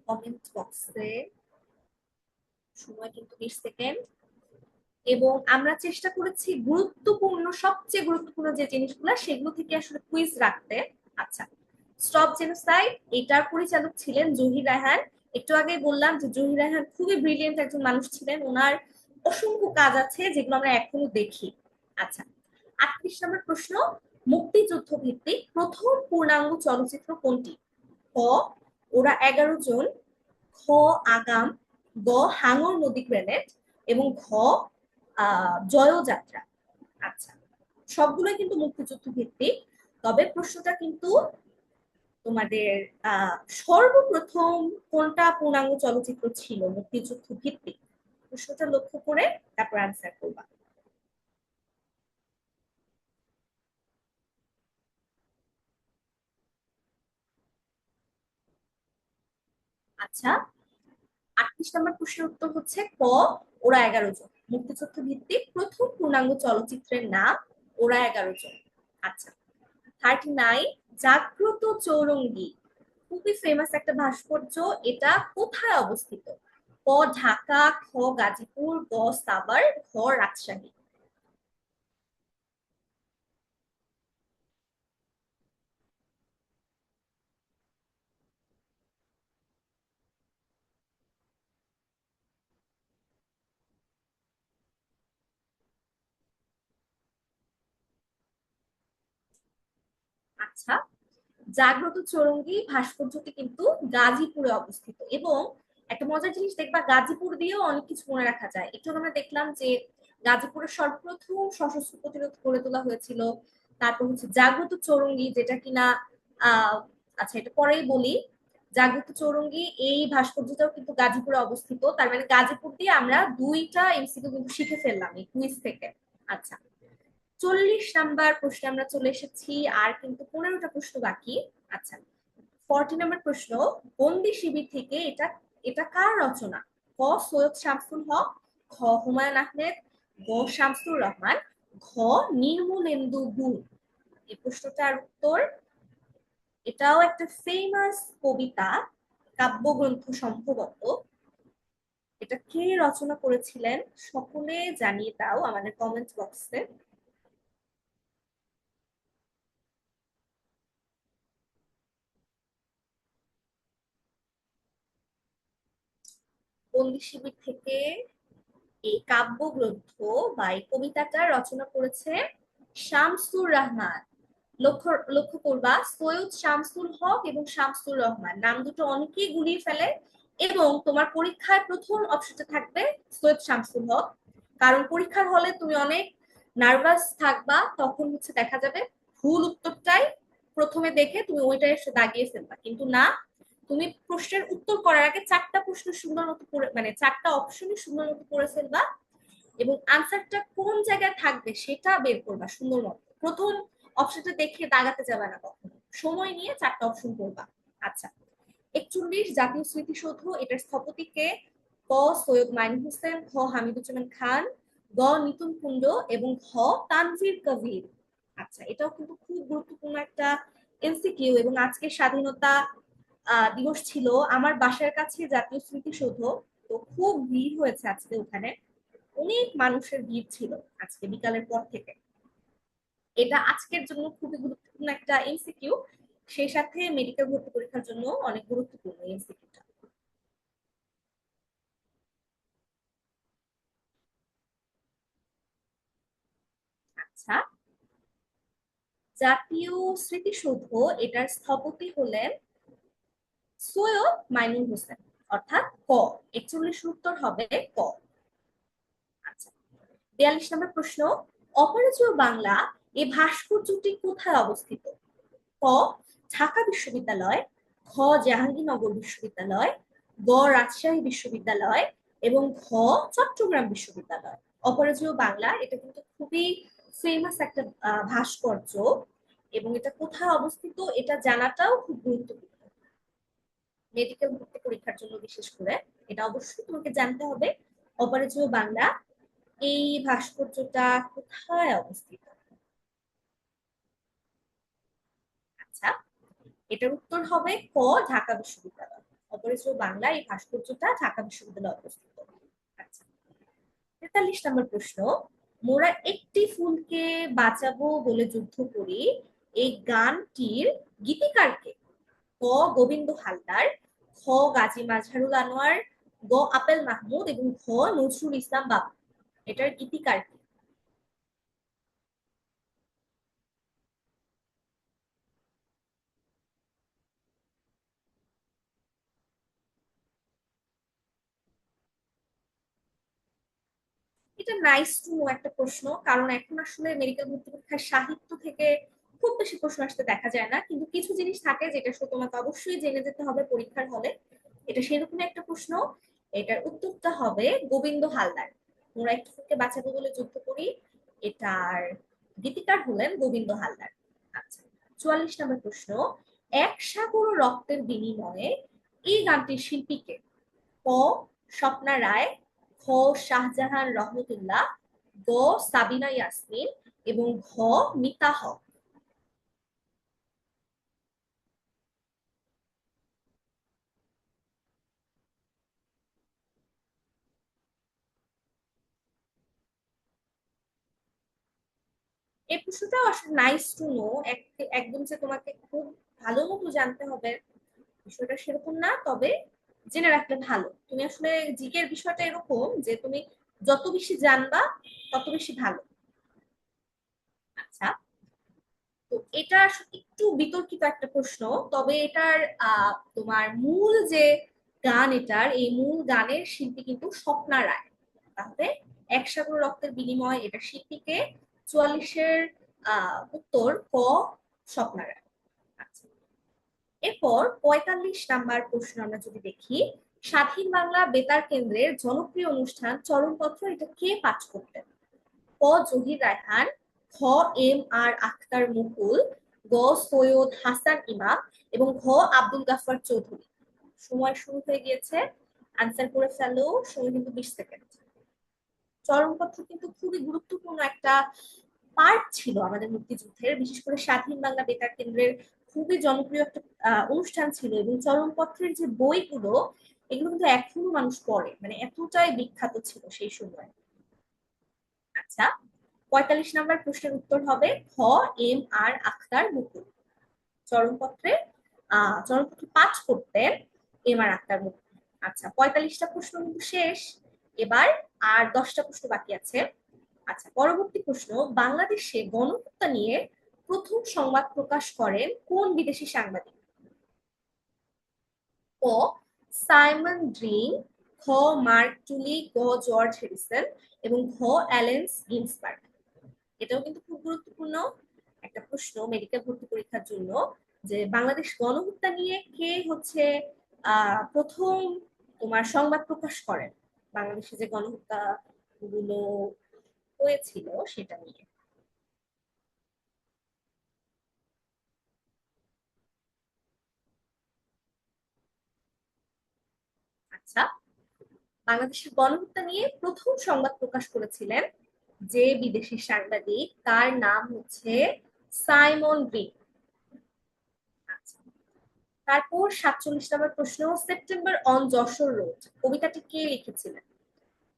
কমেন্ট বক্সে। সময় কিন্তু 20 সেকেন্ড। এবং আমরা চেষ্টা করেছি গুরুত্বপূর্ণ, সবচেয়ে গুরুত্বপূর্ণ যে জিনিসগুলো সেগুলো থেকে আসলে কুইজ রাখতে। আচ্ছা, স্টপ জেনোসাইড এটার পরিচালক ছিলেন জহির রায়হান। একটু আগে বললাম যে জহির রায়হান খুবই ব্রিলিয়েন্ট একজন মানুষ ছিলেন, ওনার অসংখ্য কাজ আছে যেগুলো আমরা এখনো দেখি। আচ্ছা, 38 নম্বর প্রশ্ন, মুক্তিযুদ্ধ ভিত্তিক প্রথম পূর্ণাঙ্গ চলচ্চিত্র কোনটি? ক ওরা 11 জন, খ আগাম, গ হাঙর নদী গ্রেনেড এবং ঘ জয়যাত্রা। আচ্ছা, সবগুলোই কিন্তু মুক্তিযুদ্ধ ভিত্তিক, তবে প্রশ্নটা কিন্তু তোমাদের সর্বপ্রথম কোনটা পূর্ণাঙ্গ চলচ্চিত্র ছিল মুক্তিযুদ্ধ ভিত্তিক, প্রশ্নটা লক্ষ্য করে তারপর আনসার করবা। আচ্ছা, 38 নম্বর প্রশ্নের উত্তর হচ্ছে ক ওরা 11 জন। মুক্তিযুদ্ধ ভিত্তিক প্রথম পূর্ণাঙ্গ চলচ্চিত্রের নাম ওরা 11 জন। আচ্ছা, 39, জাগ্রত চৌরঙ্গী খুবই ফেমাস একটা ভাস্কর্য, এটা কোথায় অবস্থিত? ক ঢাকা, খ গাজীপুর, গ সাভার, ঘ রাজশাহী। আচ্ছা, জাগ্রত চৌরঙ্গী ভাস্কর্যটি কিন্তু গাজীপুরে অবস্থিত। এবং একটা মজার জিনিস দেখবা, গাজীপুর দিয়েও অনেক কিছু মনে রাখা যায়। একটু আমরা দেখলাম যে গাজীপুরের সর্বপ্রথম সশস্ত্র প্রতিরোধ গড়ে তোলা হয়েছিল। তারপর হচ্ছে জাগ্রত চৌরঙ্গী, যেটা কিনা আহ আচ্ছা এটা পরেই বলি। জাগ্রত চৌরঙ্গী এই ভাস্কর্যটাও কিন্তু গাজীপুরে অবস্থিত, তার মানে গাজীপুর দিয়ে আমরা 2টা এমসিকিউ কিন্তু শিখে ফেললাম এই কুইজ থেকে। আচ্ছা, 40 নাম্বার প্রশ্নে আমরা চলে এসেছি, আর কিন্তু 15টা প্রশ্ন বাকি। আচ্ছা, 40 নম্বর প্রশ্ন, বন্দি শিবির থেকে এটা এটা কার রচনা? ক সৈয়দ শামসুল হক, খ হুমায়ুন আহমেদ, গ শামসুর রহমান, ঘ নির্মলেন্দু গুণ। এই প্রশ্নটার উত্তর, এটাও একটা ফেমাস কবিতা, কাব্যগ্রন্থ সম্ভবত। এটা কে রচনা করেছিলেন সকলে জানিয়ে দাও আমাদের কমেন্ট বক্সে। বন্দি শিবির থেকে এই কাব্যগ্রন্থ বা এই কবিতাটা রচনা করেছে শামসুর রহমান। লক্ষ্য লক্ষ্য করবা, সৈয়দ শামসুল হক এবং শামসুর রহমান নাম দুটো অনেকেই গুলিয়ে ফেলে, এবং তোমার পরীক্ষায় প্রথম অপশনটা থাকবে সৈয়দ শামসুল হক। কারণ পরীক্ষার হলে তুমি অনেক নার্ভাস থাকবা, তখন হচ্ছে দেখা যাবে ভুল উত্তরটাই প্রথমে দেখে তুমি ওইটাই এসে দাগিয়ে ফেলবা, কিন্তু না, তুমি প্রশ্নের উত্তর করার আগে 4টা প্রশ্ন সুন্দর মতো পড়ে, মানে 4টা অপশনই সুন্দর মতো পড়ে ফেলবা, এবং আনসারটা কোন জায়গায় থাকবে সেটা বের করবা সুন্দর মতো। প্রথম অপশনটা দেখে দাগাতে যাবে না কখনো, সময় নিয়ে 4টা অপশন করবা। আচ্ছা, 41 জাতীয় স্মৃতিসৌধ এটার স্থপতি কে? ক সৈয়দ মাইনুল হোসেন, খ হামিদুজ্জামান খান, গ নিতুন কুণ্ড এবং ঘ তানভীর কবির। আচ্ছা, এটাও কিন্তু খুব গুরুত্বপূর্ণ একটা এমসিকিউ, এবং আজকে স্বাধীনতা দিবস ছিল, আমার বাসার কাছে জাতীয় স্মৃতিসৌধ, তো খুব ভিড় হয়েছে আজকে ওখানে, অনেক মানুষের ভিড় ছিল আজকে বিকালের পর থেকে। এটা আজকের জন্য খুবই গুরুত্বপূর্ণ একটা এমসিকিউ, সেই সাথে মেডিকেল ভর্তি পরীক্ষার জন্য অনেক গুরুত্বপূর্ণ এমসিকিউটা। আচ্ছা, জাতীয় স্মৃতিসৌধ এটার স্থপতি হলেন সৈয়দ মাইনুল হোসেন, অর্থাৎ ক। 41 উত্তর হবে ক। আচ্ছা, 42 নম্বর প্রশ্ন, অপরাজেয় বাংলা এই ভাস্কর্যটি কোথায় অবস্থিত? ক ঢাকা বিশ্ববিদ্যালয়, খ জাহাঙ্গীরনগর বিশ্ববিদ্যালয়, গ রাজশাহী বিশ্ববিদ্যালয়, এবং ঘ চট্টগ্রাম বিশ্ববিদ্যালয়। অপরাজেয় বাংলা এটা কিন্তু খুবই ফেমাস একটা ভাস্কর্য, এবং এটা কোথায় অবস্থিত এটা জানাটাও খুব গুরুত্বপূর্ণ মেডিকেল ভর্তি পরীক্ষার জন্য। বিশেষ করে এটা অবশ্যই তোমাকে জানতে হবে, অপরাজেয় বাংলা এই ভাস্কর্যটা কোথায় অবস্থিত। আচ্ছা, এটার উত্তর হবে ক, ঢাকা বিশ্ববিদ্যালয়। অপরাজেয় বাংলা এই ভাস্কর্যটা ঢাকা বিশ্ববিদ্যালয়ে অবস্থিত। আচ্ছা, 43 নম্বর প্রশ্ন, মোরা একটি ফুলকে বাঁচাবো বলে যুদ্ধ করি, এই গানটির গীতিকারকে? ক, গোবিন্দ হালদার, খ, গাজী মাজহারুল আনোয়ার, গ, আপেল মাহমুদ, এবং ঘ, নজরুল ইসলাম বাবু। এটার গীতিকার কে? এটা নাইস টু নো একটা প্রশ্ন, কারণ এখন আসলে মেডিকেল ভর্তি পরীক্ষার সাহিত্য থেকে খুব বেশি প্রশ্ন আসতে দেখা যায় না, কিন্তু কিছু জিনিস থাকে যেটা তোমাকে অবশ্যই জেনে যেতে হবে পরীক্ষার হলে। এটা সেরকমই একটা প্রশ্ন। এটার উত্তরটা হবে গোবিন্দ হালদার। মোরা একটু ফুলকে বাঁচাবো বলে যুদ্ধ করি, এটার গীতিকার হলেন গোবিন্দ হালদার। আচ্ছা, 44 নম্বর প্রশ্ন, এক সাগর রক্তের বিনিময়ে এই গানটির শিল্পীকে? ক, স্বপ্না রায়, খ, শাহজাহান রহমতুল্লাহ, গ, সাবিনা ইয়াসমিন, এবং ঘ, মিতা হক। এই প্রশ্নটাও আসলে নাইস টু নো, একদম যে তোমাকে খুব ভালো মতো জানতে হবে বিষয়টা সেরকম না, তবে জেনে রাখলে ভালো। তুমি আসলে জিকের বিষয়টা এরকম যে তুমি যত বেশি জানবা তত বেশি ভালো। আচ্ছা, তো এটা একটু বিতর্কিত একটা প্রশ্ন, তবে এটার তোমার মূল যে গান, এটার এই মূল গানের শিল্পী কিন্তু স্বপ্না রায়। তাহলে এক সাগর রক্তের বিনিময় এটা শিল্পীকে? 44-এর উত্তর ক, স্বপ্না রায়। আচ্ছা, এরপর 45 নাম্বার প্রশ্ন আমরা যদি দেখি, স্বাধীন বাংলা বেতার কেন্দ্রের জনপ্রিয় অনুষ্ঠান চরমপত্র এটা কে পাঠ করতেন? ক, জহির রায়হান, খ, এম আর আখতার মুকুল, গ, সৈয়দ হাসান ইমাম, এবং ঘ, আব্দুল গাফফার চৌধুরী। সময় শুরু হয়ে গিয়েছে, আনসার করে ফেলো, সময় কিন্তু 20 সেকেন্ড। চরমপত্র কিন্তু খুবই গুরুত্বপূর্ণ একটা পার্ট ছিল আমাদের মুক্তিযুদ্ধের, বিশেষ করে স্বাধীন বাংলা বেতার কেন্দ্রের খুবই জনপ্রিয় একটা অনুষ্ঠান ছিল, এবং চরমপত্রের যে বইগুলো এগুলো কিন্তু এখনো মানুষ পড়ে, মানে এতটাই বিখ্যাত ছিল সেই সময়। আচ্ছা, 45 নাম্বার প্রশ্নের উত্তর হবে খ, এম আর আখতার মুকুল। চরমপত্রে চরমপত্র পাঠ করতেন এম আর আখতার মুকুল। আচ্ছা, 45টা প্রশ্ন কিন্তু শেষ, এবার আর 10টা প্রশ্ন বাকি আছে। আচ্ছা, পরবর্তী প্রশ্ন, বাংলাদেশে গণহত্যা নিয়ে প্রথম সংবাদ প্রকাশ করেন কোন বিদেশি সাংবাদিক? ক, সাইমন ড্রিং, খ, মার্ক টুলি, গ, জর্জ হ্যারিসন, এবং ঘ, অ্যালেন্স গিন্সবার্গ। এটাও কিন্তু খুব গুরুত্বপূর্ণ একটা প্রশ্ন মেডিকেল ভর্তি পরীক্ষার জন্য, যে বাংলাদেশ গণহত্যা নিয়ে কে হচ্ছে প্রথম তোমার সংবাদ প্রকাশ করেন, বাংলাদেশে যে গণহত্যা গুলো হয়েছিল সেটা নিয়ে। আচ্ছা, বাংলাদেশের গণহত্যা নিয়ে প্রথম সংবাদ প্রকাশ করেছিলেন যে বিদেশি সাংবাদিক, তার নাম হচ্ছে সাইমন গ্রিন। আচ্ছা, তারপর 47 নম্বর প্রশ্ন, সেপ্টেম্বর অন যশোর রোড কবিতাটি কে লিখেছিলেন?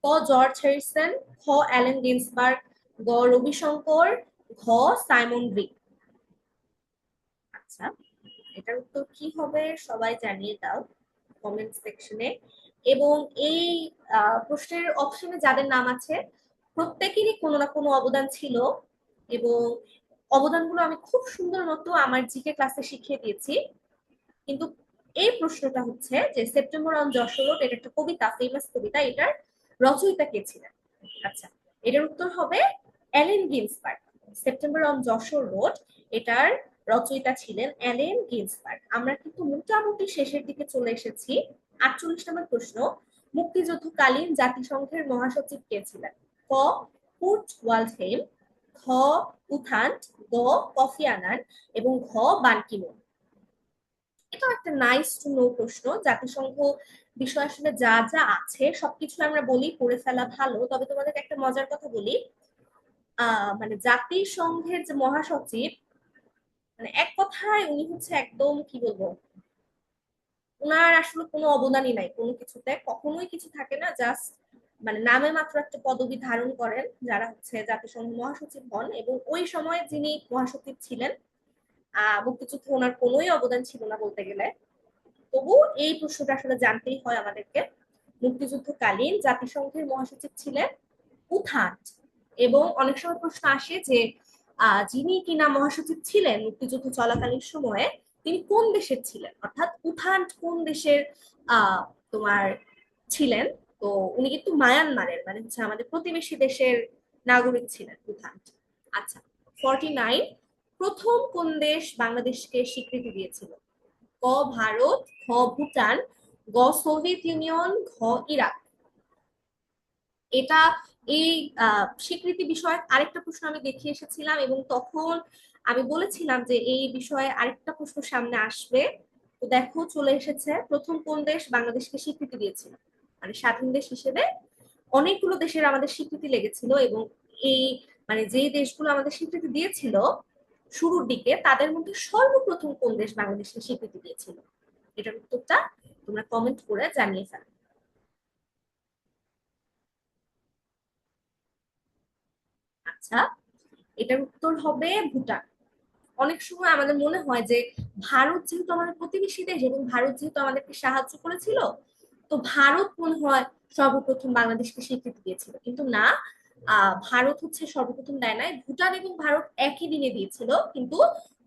ক, জর্জ হ্যারিসন, খ, অ্যালেন গিন্সবার্গ, গ, রবিশঙ্কর, ঘ, সাইমন গ্রিন। আচ্ছা, এটার উত্তর কি হবে সবাই জানিয়ে দাও কমেন্ট সেকশনে। এবং এই প্রশ্নের অপশনে যাদের নাম আছে প্রত্যেকেরই কোনো না কোনো অবদান ছিল, এবং অবদানগুলো আমি খুব সুন্দর মতো আমার জিকে ক্লাসে শিখিয়ে দিয়েছি। কিন্তু এই প্রশ্নটা হচ্ছে যে সেপ্টেম্বর অন যশোর রোড এটা একটা কবিতা, ফেমাস কবিতা, এটার রচয়িতা কে ছিলেন? আচ্ছা, এটার উত্তর হবে Allen Ginsberg. September on Jessore road এটার রচয়িতা ছিলেন অ্যালেন গিন্সবার্গ। আমরা কিন্তু মোটামুটি শেষের দিকে চলে এসেছি। 48 নম্বর প্রশ্ন, মুক্তিযুদ্ধকালীন জাতিসংঘের মহাসচিব কে ছিলেন? ক কুর্ট ওয়ালডহেইম, খ উথান্ট, গ কফি আনান এবং ঘ বান কি মুন। এটা একটা নাইস টু নো প্রশ্ন। জাতিসংঘ বিষয় আসলে যা যা আছে সবকিছু আমরা বলি পড়ে ফেলা ভালো, তবে তোমাদেরকে একটা মজার কথা বলি। মানে জাতিসংঘের যে মহাসচিব, মানে এক কথায় উনি হচ্ছে একদম কি বলবো, উনার আসলে কোনো অবদানই নাই কোনো কিছুতে, কখনোই কিছু থাকে না, জাস্ট মানে নামে মাত্র একটা পদবি ধারণ করেন যারা হচ্ছে জাতিসংঘ মহাসচিব হন। এবং ওই সময় যিনি মহাসচিব ছিলেন, মুক্তিযুদ্ধে ওনার কোনোই অবদান ছিল না বলতে গেলে। তবু এই প্রশ্নটা আসলে জানতেই হয় আমাদেরকে। মুক্তিযুদ্ধকালীন জাতিসংঘের মহাসচিব ছিলেন উথান্ট। এবং অনেক সময় প্রশ্ন আসে যে যিনি কিনা মহাসচিব ছিলেন মুক্তিযুদ্ধ চলাকালীন সময়ে তিনি কোন দেশের ছিলেন, অর্থাৎ উথান্ট কোন দেশের তোমার ছিলেন। তো উনি কিন্তু মায়ানমারের, মানে হচ্ছে আমাদের প্রতিবেশী দেশের নাগরিক ছিলেন উথান্ট। আচ্ছা, 49, প্রথম কোন দেশ বাংলাদেশকে স্বীকৃতি দিয়েছিল? ক ভারত, খ ভুটান, গ সোভিয়েত ইউনিয়ন, ঘ ইরাক। এটা এই স্বীকৃতি বিষয়ক আরেকটা প্রশ্ন আমি দেখিয়ে এসেছিলাম এবং তখন আমি বলেছিলাম যে এই বিষয়ে আরেকটা প্রশ্ন সামনে আসবে। তো দেখো চলে এসেছে, প্রথম কোন দেশ বাংলাদেশকে স্বীকৃতি দিয়েছিল। মানে স্বাধীন দেশ হিসেবে অনেকগুলো দেশের আমাদের স্বীকৃতি লেগেছিল এবং এই মানে যে দেশগুলো আমাদের স্বীকৃতি দিয়েছিল শুরুর দিকে, তাদের মধ্যে সর্বপ্রথম কোন দেশ বাংলাদেশকে স্বীকৃতি দিয়েছিল? এটার উত্তরটা তোমরা কমেন্ট করে জানিয়ে ফেলো। আচ্ছা, এটার উত্তর হবে ভুটান। অনেক সময় আমাদের মনে হয় যে ভারত যেহেতু আমাদের প্রতিবেশী দেশ এবং ভারত যেহেতু আমাদেরকে সাহায্য করেছিল, তো ভারত মনে হয় সর্বপ্রথম বাংলাদেশকে স্বীকৃতি দিয়েছিল, কিন্তু না। ভারত হচ্ছে সর্বপ্রথম দেয় নাই, ভুটান এবং ভারত একই দিনে দিয়েছিল, কিন্তু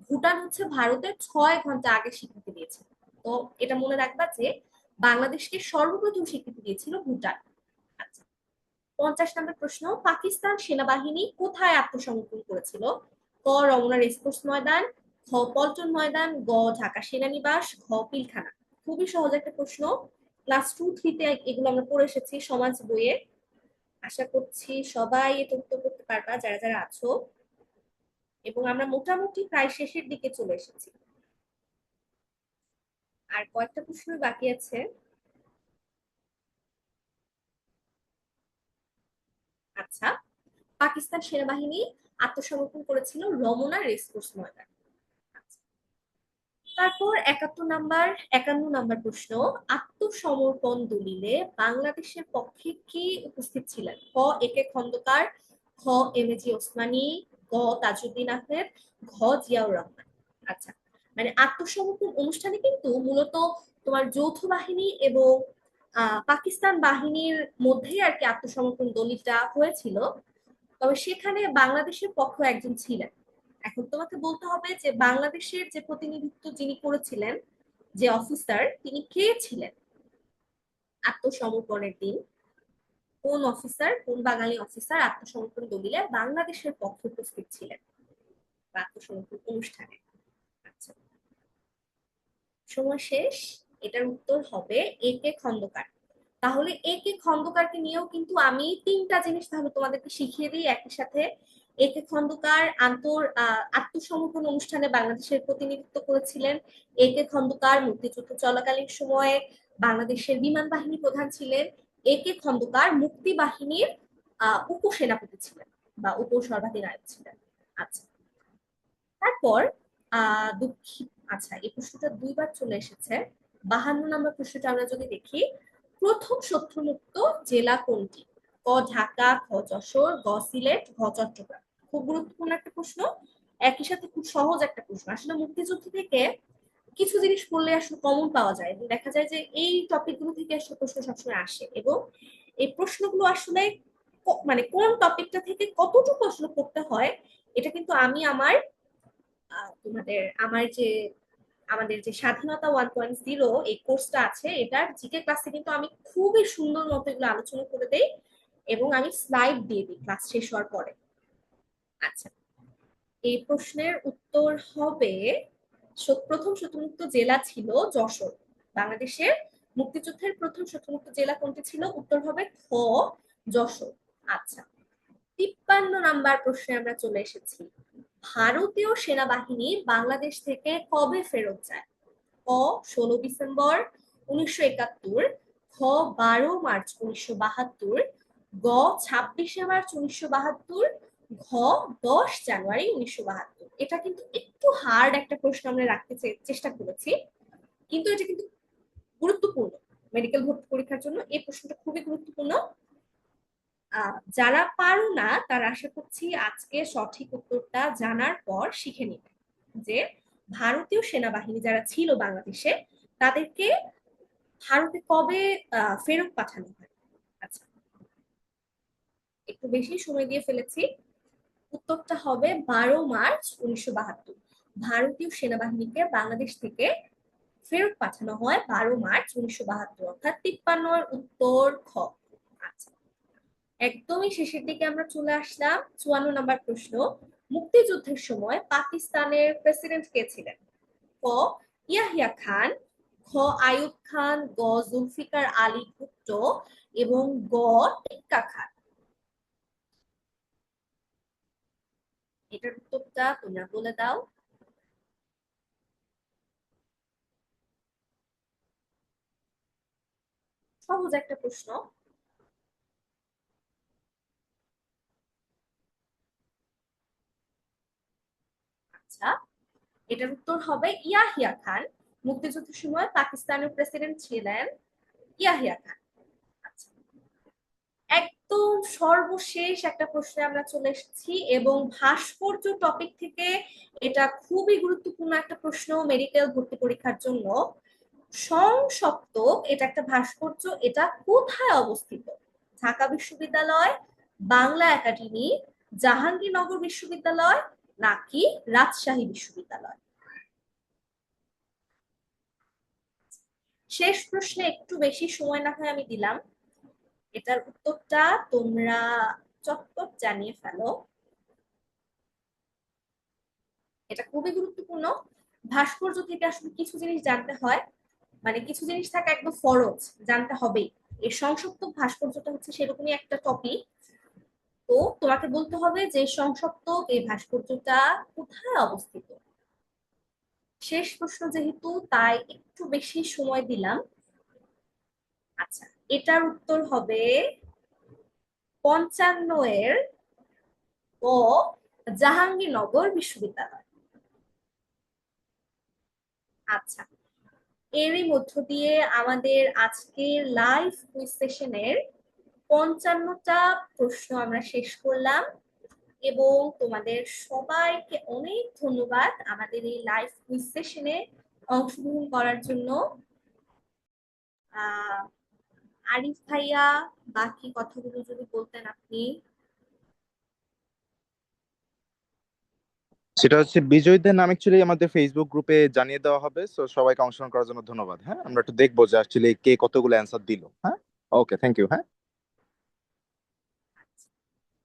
ভুটান হচ্ছে ভারতের 6 ঘন্টা আগে স্বীকৃতি দিয়েছিল। তো এটা মনে রাখবা যে বাংলাদেশকে সর্বপ্রথম স্বীকৃতি দিয়েছিল ভুটান। আচ্ছা, 50 নম্বর প্রশ্ন, পাকিস্তান সেনাবাহিনী কোথায় আত্মসমর্পণ করেছিল? ক রমনা রেসকোর্স ময়দান, খ পল্টন ময়দান, গ ঢাকা সেনানিবাস, ঘ পিলখানা। খুবই সহজ একটা প্রশ্ন, ক্লাস 2-3-তে এগুলো আমরা পড়ে এসেছি সমাজ বইয়ে। আশা করছি সবাই এটা উত্তর করতে পারবা যারা যারা আছো, এবং আমরা মোটামুটি প্রায় শেষের দিকে চলে এসেছি। আর কয়েকটা প্রশ্ন বাকি আছে। আচ্ছা, পাকিস্তান সেনাবাহিনী আত্মসমর্পণ করেছিল রমনা রেসকোর্স ময়দান। তারপর 51 নাম্বার প্রশ্ন, আত্মসমর্পণ দলিলে বাংলাদেশের পক্ষে কি উপস্থিত ছিলেন? খ এ কে খন্দকার, খ এম এ জি ওসমানী, গ তাজউদ্দিন আহমেদ, ঘ জিয়াউর রহমান। আচ্ছা, মানে আত্মসমর্পণ অনুষ্ঠানে কিন্তু মূলত তোমার যৌথ বাহিনী এবং পাকিস্তান বাহিনীর মধ্যেই আর কি আত্মসমর্পণ দলিলটা হয়েছিল, তবে সেখানে বাংলাদেশের পক্ষ একজন ছিলেন। এখন তোমাকে বলতে হবে যে বাংলাদেশের যে প্রতিনিধিত্ব যিনি করেছিলেন, যে অফিসার, তিনি কে ছিলেন আত্মসমর্পণের দিন? কোন অফিসার, কোন বাঙালি অফিসার আত্মসমর্পণ দলিলে বাংলাদেশের পক্ষে উপস্থিত ছিলেন বা আত্মসমর্পণ অনুষ্ঠানে? আচ্ছা, সময় শেষ। এটার উত্তর হবে এ কে খন্দকার। তাহলে এ কে খন্দকারকে নিয়েও কিন্তু আমি 3টা জিনিস তাহলে তোমাদেরকে শিখিয়ে দিই একই সাথে। এ কে খন্দকার আত্মসমর্পণ অনুষ্ঠানে বাংলাদেশের প্রতিনিধিত্ব করেছিলেন। এ কে খন্দকার মুক্তিযুদ্ধ চলাকালীন সময়ে বাংলাদেশের বিমান বাহিনী প্রধান ছিলেন। এ কে খন্দকার মুক্তি বাহিনীর উপসেনাপতি ছিলেন বা উপসর্বাধিনায়ক ছিলেন। আচ্ছা, তারপর দুঃখিত, আচ্ছা এই প্রশ্নটা 2বার চলে এসেছে। 52 নম্বর প্রশ্নটা আমরা যদি দেখি, প্রথম শত্রুমুক্ত জেলা কোনটি? ক ঢাকা, খ যশোর, গ সিলেট, ঘ চট্টগ্রাম। খুব গুরুত্বপূর্ণ একটা প্রশ্ন, একই সাথে খুব সহজ একটা প্রশ্ন। আসলে মুক্তিযুদ্ধ থেকে কিছু জিনিস পড়লে আসলে কমন পাওয়া যায় এবং দেখা যায় যে এই টপিকগুলো থেকে আসলে প্রশ্ন সবসময় আসে, এবং এই প্রশ্নগুলো আসলে মানে কোন টপিকটা থেকে কতটুকু আসলে পড়তে হয়, এটা কিন্তু আমি আমার আমাদের যে স্বাধীনতা 1.0 এই কোর্সটা আছে, এটার জিকে ক্লাসে কিন্তু আমি খুবই সুন্দর মতো এগুলো আলোচনা করে দেই এবং আমি স্লাইড দিয়ে দিই ক্লাস শেষ হওয়ার পরে। আচ্ছা, এই প্রশ্নের উত্তর হবে প্রথম শত্রুমুক্ত জেলা ছিল যশোর। বাংলাদেশের মুক্তিযুদ্ধের প্রথম শত্রুমুক্ত জেলা কোনটি ছিল? উত্তর হবে খ, যশোর। আচ্ছা, 53 নাম্বার প্রশ্নে আমরা চলে এসেছি। ভারতীয় সেনাবাহিনী বাংলাদেশ থেকে কবে ফেরত যায়? ক, 16 ডিসেম্বর 1971, খ, 12 মার্চ 1972, গ, 26 মার্চ 1972, ঘ, 10 জানুয়ারি 1972। এটা কিন্তু একটু হার্ড একটা প্রশ্ন আমরা রাখতে চেষ্টা করেছি, কিন্তু এটা কিন্তু গুরুত্বপূর্ণ। মেডিকেল ভর্তি পরীক্ষার জন্য এই প্রশ্নটা খুবই গুরুত্বপূর্ণ। যারা পারো না তারা আশা করছি আজকে সঠিক উত্তরটা জানার পর শিখে নিবে যে ভারতীয় সেনাবাহিনী যারা ছিল বাংলাদেশে তাদেরকে ভারতে কবে ফেরত পাঠানো হয়। আচ্ছা, একটু বেশি সময় দিয়ে ফেলেছি। উত্তরটা হবে 12 মার্চ 1972। ভারতীয় সেনাবাহিনীকে বাংলাদেশ থেকে ফেরত পাঠানো হয় 12 মার্চ 1972, অর্থাৎ 53 উত্তর খ। আচ্ছা, একদমই শেষের দিকে আমরা চলে আসলাম। 54 নম্বর প্রশ্ন, মুক্তিযুদ্ধের সময় পাকিস্তানের প্রেসিডেন্ট কে ছিলেন? ক, ইয়াহিয়া খান, খ, আইয়ুব খান, গ, জুলফিকার আলী ভুট্টো এবং গ, টিক্কা খান। এটার উত্তরটা তোমরা বলে দাও। সহজ একটা প্রশ্ন। আচ্ছা, এটার উত্তর হবে ইয়াহিয়া খান। মুক্তিযুদ্ধের সময় পাকিস্তানের প্রেসিডেন্ট ছিলেন ইয়াহিয়া খান। আচ্ছা, একদম সর্বশেষ একটা প্রশ্নে আমরা চলে এসেছি, এবং ভাস্কর্য টপিক থেকে এটা খুবই গুরুত্বপূর্ণ একটা প্রশ্ন মেডিকেল ভর্তি পরীক্ষার জন্য। সংসপ্তক এটা একটা ভাস্কর্য, এটা কোথায় অবস্থিত? ঢাকা বিশ্ববিদ্যালয়, বাংলা একাডেমি, জাহাঙ্গীরনগর বিশ্ববিদ্যালয় নাকি রাজশাহী বিশ্ববিদ্যালয়? শেষ প্রশ্নে একটু বেশি সময় না হয় আমি দিলাম, এটার উত্তরটা তোমরা চটপট জানিয়ে ফেলো। এটা খুবই গুরুত্বপূর্ণ। ভাস্কর্য থেকে আসলে কিছু জিনিস জানতে হয়, মানে কিছু জিনিস থাকা একদম ফরজ, জানতে হবেই। এই সংসপ্তক ভাস্কর্যটা হচ্ছে সেরকমই একটা টপিক। তো তোমাকে বলতে হবে যে সংসপ্তক এই ভাস্কর্যটা কোথায় অবস্থিত। শেষ প্রশ্ন যেহেতু, তাই একটু বেশি সময় দিলাম। আচ্ছা, এটার উত্তর হবে 55 ও জাহাঙ্গীরনগর বিশ্ববিদ্যালয়। আচ্ছা, এরই মধ্য দিয়ে আমাদের আজকের লাইভ কুইজ সেশনের 55টা প্রশ্ন আমরা শেষ করলাম, এবং তোমাদের সবাইকে অনেক ধন্যবাদ আমাদের এই লাইভ কুইজ সেশনে অংশগ্রহণ করার জন্য। আরিফ ভাইয়া, বাকি কথাগুলো যদি বলতেন আপনি। সেটা হচ্ছে বিজয়ীদের নাম অ্যাকচুয়ালি আমাদের ফেসবুক গ্রুপে জানিয়ে দেওয়া হবে, সো সবাইকে অংশগ্রহণ করার জন্য ধন্যবাদ। হ্যাঁ, আমরা একটু দেখবো যে অ্যাকচুয়ালি কে কতগুলো অ্যান্সার দিল। হ্যাঁ, ওকে, থ্যাংক ইউ। হ্যাঁ।